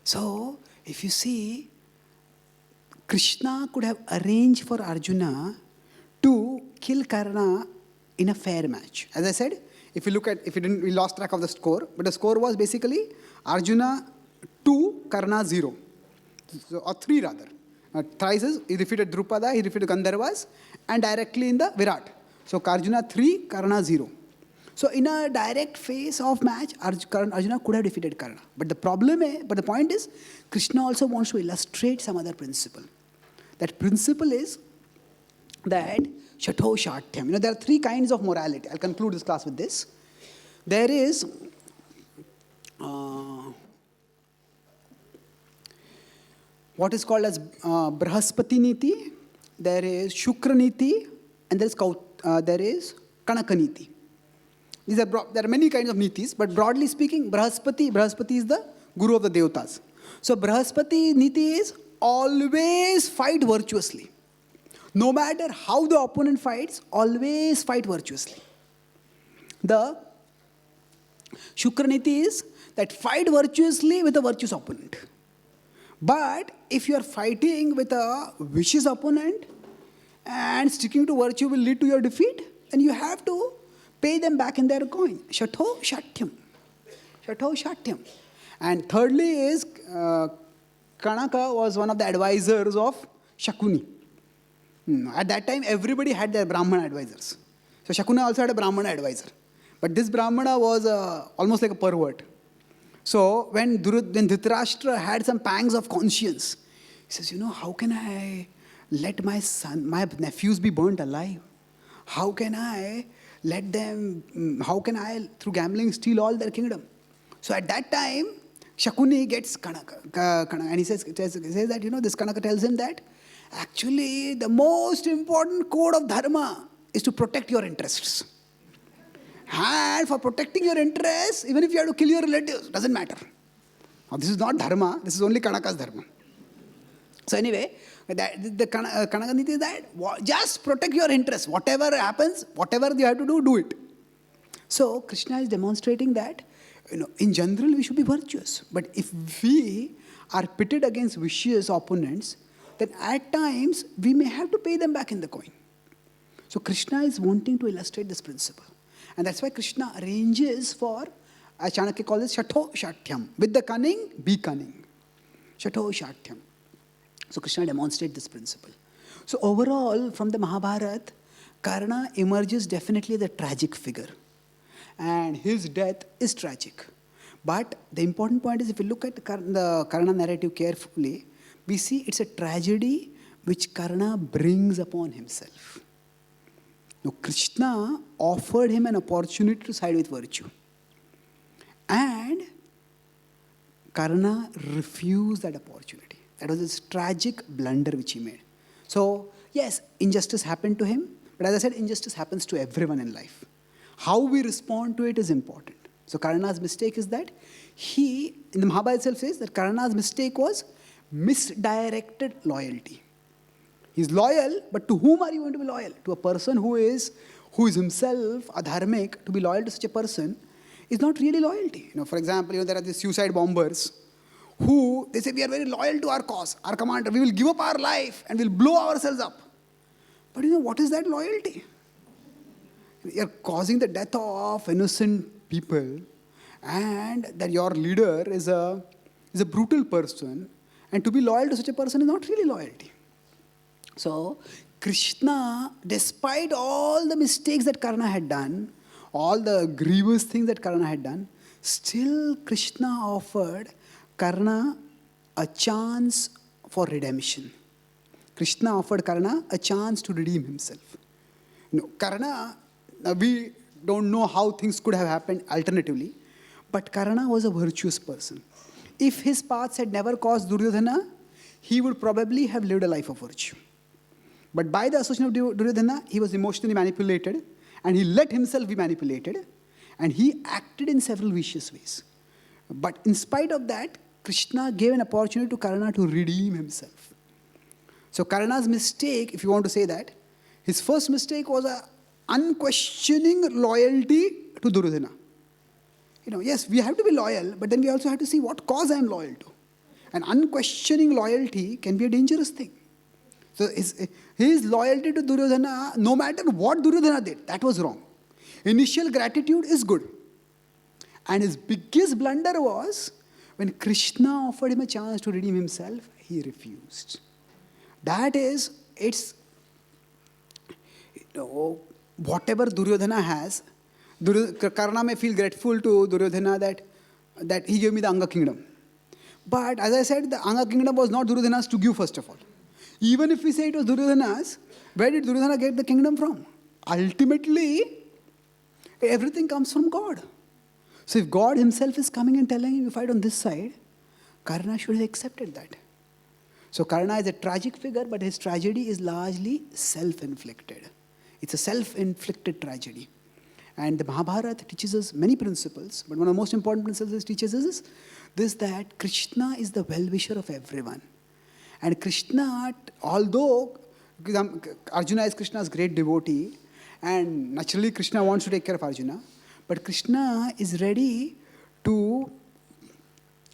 So, if you see, Krishna could have arranged for Arjuna to kill Karna in a fair match. As I said, if you look at, we lost track of the score, but the score was basically Arjuna 2, Karna 0. Or 3 rather. Thrice is, he defeated Drupada, he defeated Gandharvas, and directly in the Virat. So Arjuna 3, Karna 0. So in a direct face-off match, Arjuna could have defeated Karna. But the point is, Krishna also wants to illustrate some other principle. That principle is that Shato Shathyam. There are 3 kinds of morality. I'll conclude this class with this. There is what is called as Brahaspati Niti, there is Shukra Niti, and there is Kanaka Niti. There are many kinds of nitis, but broadly speaking, Brahaspati is the guru of the Devatas. So Brahaspati Niti is always fight virtuously. No matter how the opponent fights, always fight virtuously. The Shukra Niti is that fight virtuously with a virtuous opponent. But if you are fighting with a vicious opponent and sticking to virtue will lead to your defeat, then you have to pay them back in their coin. Shatho Shatyam. Shatho Shatyam. And thirdly is Kanaka was one of the advisors of Shakuni. At that time, everybody had their Brahmana advisors. So Shakuna also had a Brahmana advisor. But this Brahmana was almost like a pervert. So when Dhritarashtra had some pangs of conscience, he says, how can I let my nephews be burnt alive? How can I through gambling, steal all their kingdom? So at that time, Shakuni gets Kanaka. And he says that, this Kanaka tells him that, actually, the most important code of Dharma is to protect your interests. And for protecting your interests, even if you have to kill your relatives, doesn't matter. Now, this is not Dharma, this is only Kanaka's Dharma. So anyway, the Kanaka Niti is that just protect your interests. Whatever happens, whatever you have to do it. So Krishna is demonstrating that, in general we should be virtuous. But if we are pitted against vicious opponents, then at times we may have to pay them back in the coin. So Krishna is wanting to illustrate this principle. And that's why Krishna arranges for, as Chanakya calls it, Shatho Shatyam. With the cunning, be cunning. Shatho Shatyam. So Krishna demonstrates this principle. So overall, from the Mahabharata, Karna emerges definitely as a tragic figure. And his death is tragic. But the important point is, if you look at the Karna narrative carefully, we see it's a tragedy which Karna brings upon himself. Now, Krishna offered him an opportunity to side with virtue. And Karna refused that opportunity. That was his tragic blunder which he made. So, yes, injustice happened to him. But as I said, injustice happens to everyone in life. How we respond to it is important. So, Karna's mistake is that in the Mahabharata itself says that Karna's mistake was misdirected loyalty. He's loyal, but to whom are you going to be loyal? To a person who is himself a dharmic. To be loyal to such a person is not really loyalty. For example, there are these suicide bombers who, they say, we are very loyal to our cause, our commander. We will give up our life and we'll blow ourselves up. But what is that loyalty? You're causing the death of innocent people, and that your leader is a brutal person, and to be loyal to such a person is not really loyalty. So, Krishna, despite all the mistakes that Karna had done, all the grievous things that Karna had done, still Krishna offered Karna a chance for redemption. Krishna offered Karna a chance to redeem himself. Karna, we don't know how things could have happened alternatively, but Karna was a virtuous person. If his paths had never caused Duryodhana, he would probably have lived a life of virtue. But by the association of Duryodhana, he was emotionally manipulated, and he let himself be manipulated, and he acted in several vicious ways. But in spite of that, Krishna gave an opportunity to Karna to redeem himself. So Karna's mistake, if you want to say that, his first mistake was an unquestioning loyalty to Duryodhana. Yes, we have to be loyal, but then we also have to see what cause I am loyal to. An unquestioning loyalty can be a dangerous thing. So his loyalty to Duryodhana, no matter what Duryodhana did, that was wrong. Initial gratitude is good. And his biggest blunder was when Krishna offered him a chance to redeem himself, he refused. That is, whatever Duryodhana has, Karna may feel grateful to Duryodhana that he gave me the Anga kingdom. But as I said, the Anga kingdom was not Duryodhana's to give, first of all. Even if we say it was Duryodhana's, where did Duryodhana get the kingdom from? Ultimately, everything comes from God. So if God himself is coming and telling him, you fight on this side, Karna should have accepted that. So Karna is a tragic figure, but his tragedy is largely self-inflicted. It's a self-inflicted tragedy. And the Mahabharata teaches us many principles, but one of the most important principles it teaches us is this, that Krishna is the well-wisher of everyone. And Krishna, although Arjuna is Krishna's great devotee, and naturally Krishna wants to take care of Arjuna, but Krishna is ready to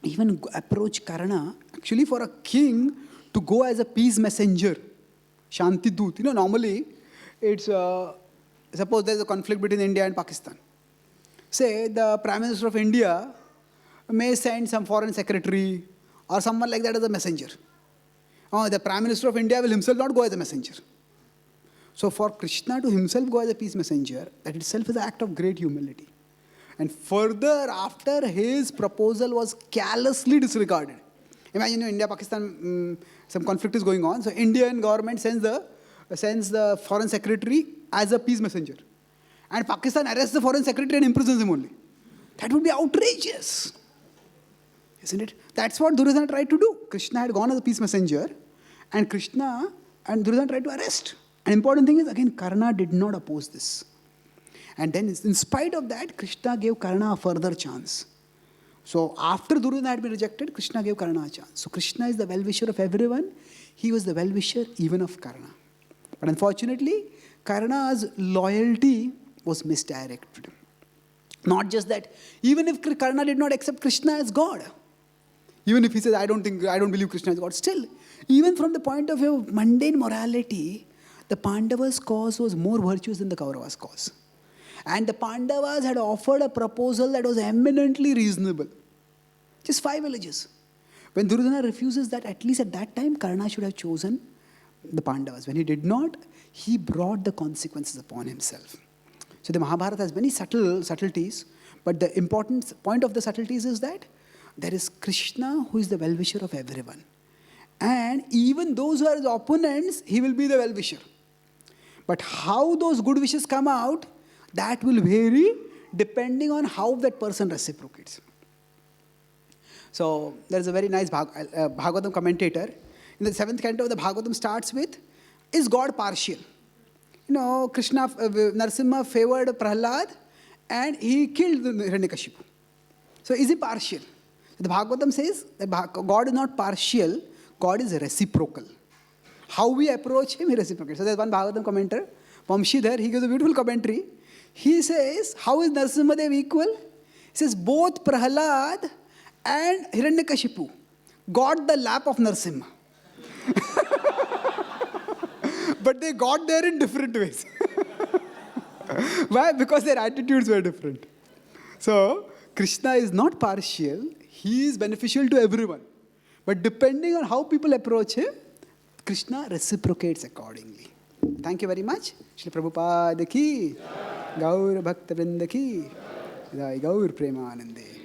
even approach Karna, actually for a king to go as a peace messenger, Shanti Dut. Normally it's, suppose there's a conflict between India and Pakistan. Say the Prime Minister of India may send some foreign secretary or someone like that as a messenger. The Prime Minister of India will himself not go as a messenger. So for Krishna to himself go as a peace messenger, that itself is an act of great humility. And further, after his proposal was callously disregarded. Imagine India-Pakistan, some conflict is going on. So Indian government sends the foreign secretary as a peace messenger. And Pakistan arrests the foreign secretary and imprisons him only. That would be outrageous. Isn't it? That's what Duryodhana tried to do. Krishna had gone as a peace messenger, and Duryodhana tried to arrest. An important thing is, again, Karna did not oppose this. And then, in spite of that, Krishna gave Karna a further chance. So, after Duryodhana had been rejected, Krishna gave Karna a chance. So, Krishna is the well-wisher of everyone. He was the well-wisher even of Karna. But unfortunately, Karna's loyalty was misdirected. Not just that, even if Karna did not accept Krishna as God, even if he says, I don't believe Krishna is God, still, even from the point of view of mundane morality, the Pandavas' cause was more virtuous than the Kauravas' cause. And the Pandavas had offered a proposal that was eminently reasonable. Just 5 villages. When Duryodhana refuses that, at least at that time, Karna should have chosen the Pandavas. When he did not, he brought the consequences upon himself. So the Mahabharata has many subtleties, but the important point of the subtleties is that there is Krishna who is the well-wisher of everyone. And even those who are his opponents, he will be the well-wisher. But how those good wishes come out, that will vary depending on how that person reciprocates. So there is a very nice Bhagavatam commentator. In the 7th canto, the Bhagavatam starts with, is God partial? Krishna, Narasimha favored Prahlad and he killed Hiranyakashipu. So is he partial? The Bhagavatam says that God is not partial, God is reciprocal. How we approach him, he reciprocates. So there's one Bhagavatam commentator, Vamshidhar, he gives a beautiful commentary. He says, how is Narasimhadev equal? He says, both Prahlad and Hiranyakashipu got the lap of Narasimha. But they got there in different ways. Why? Because their attitudes were different. So, Krishna is not partial. He is beneficial to everyone. But depending on how people approach him, Krishna reciprocates accordingly. Thank you very much. Shri Prabhupada ki, Gaur Bhaktivinoda ki, Gaur Premanande.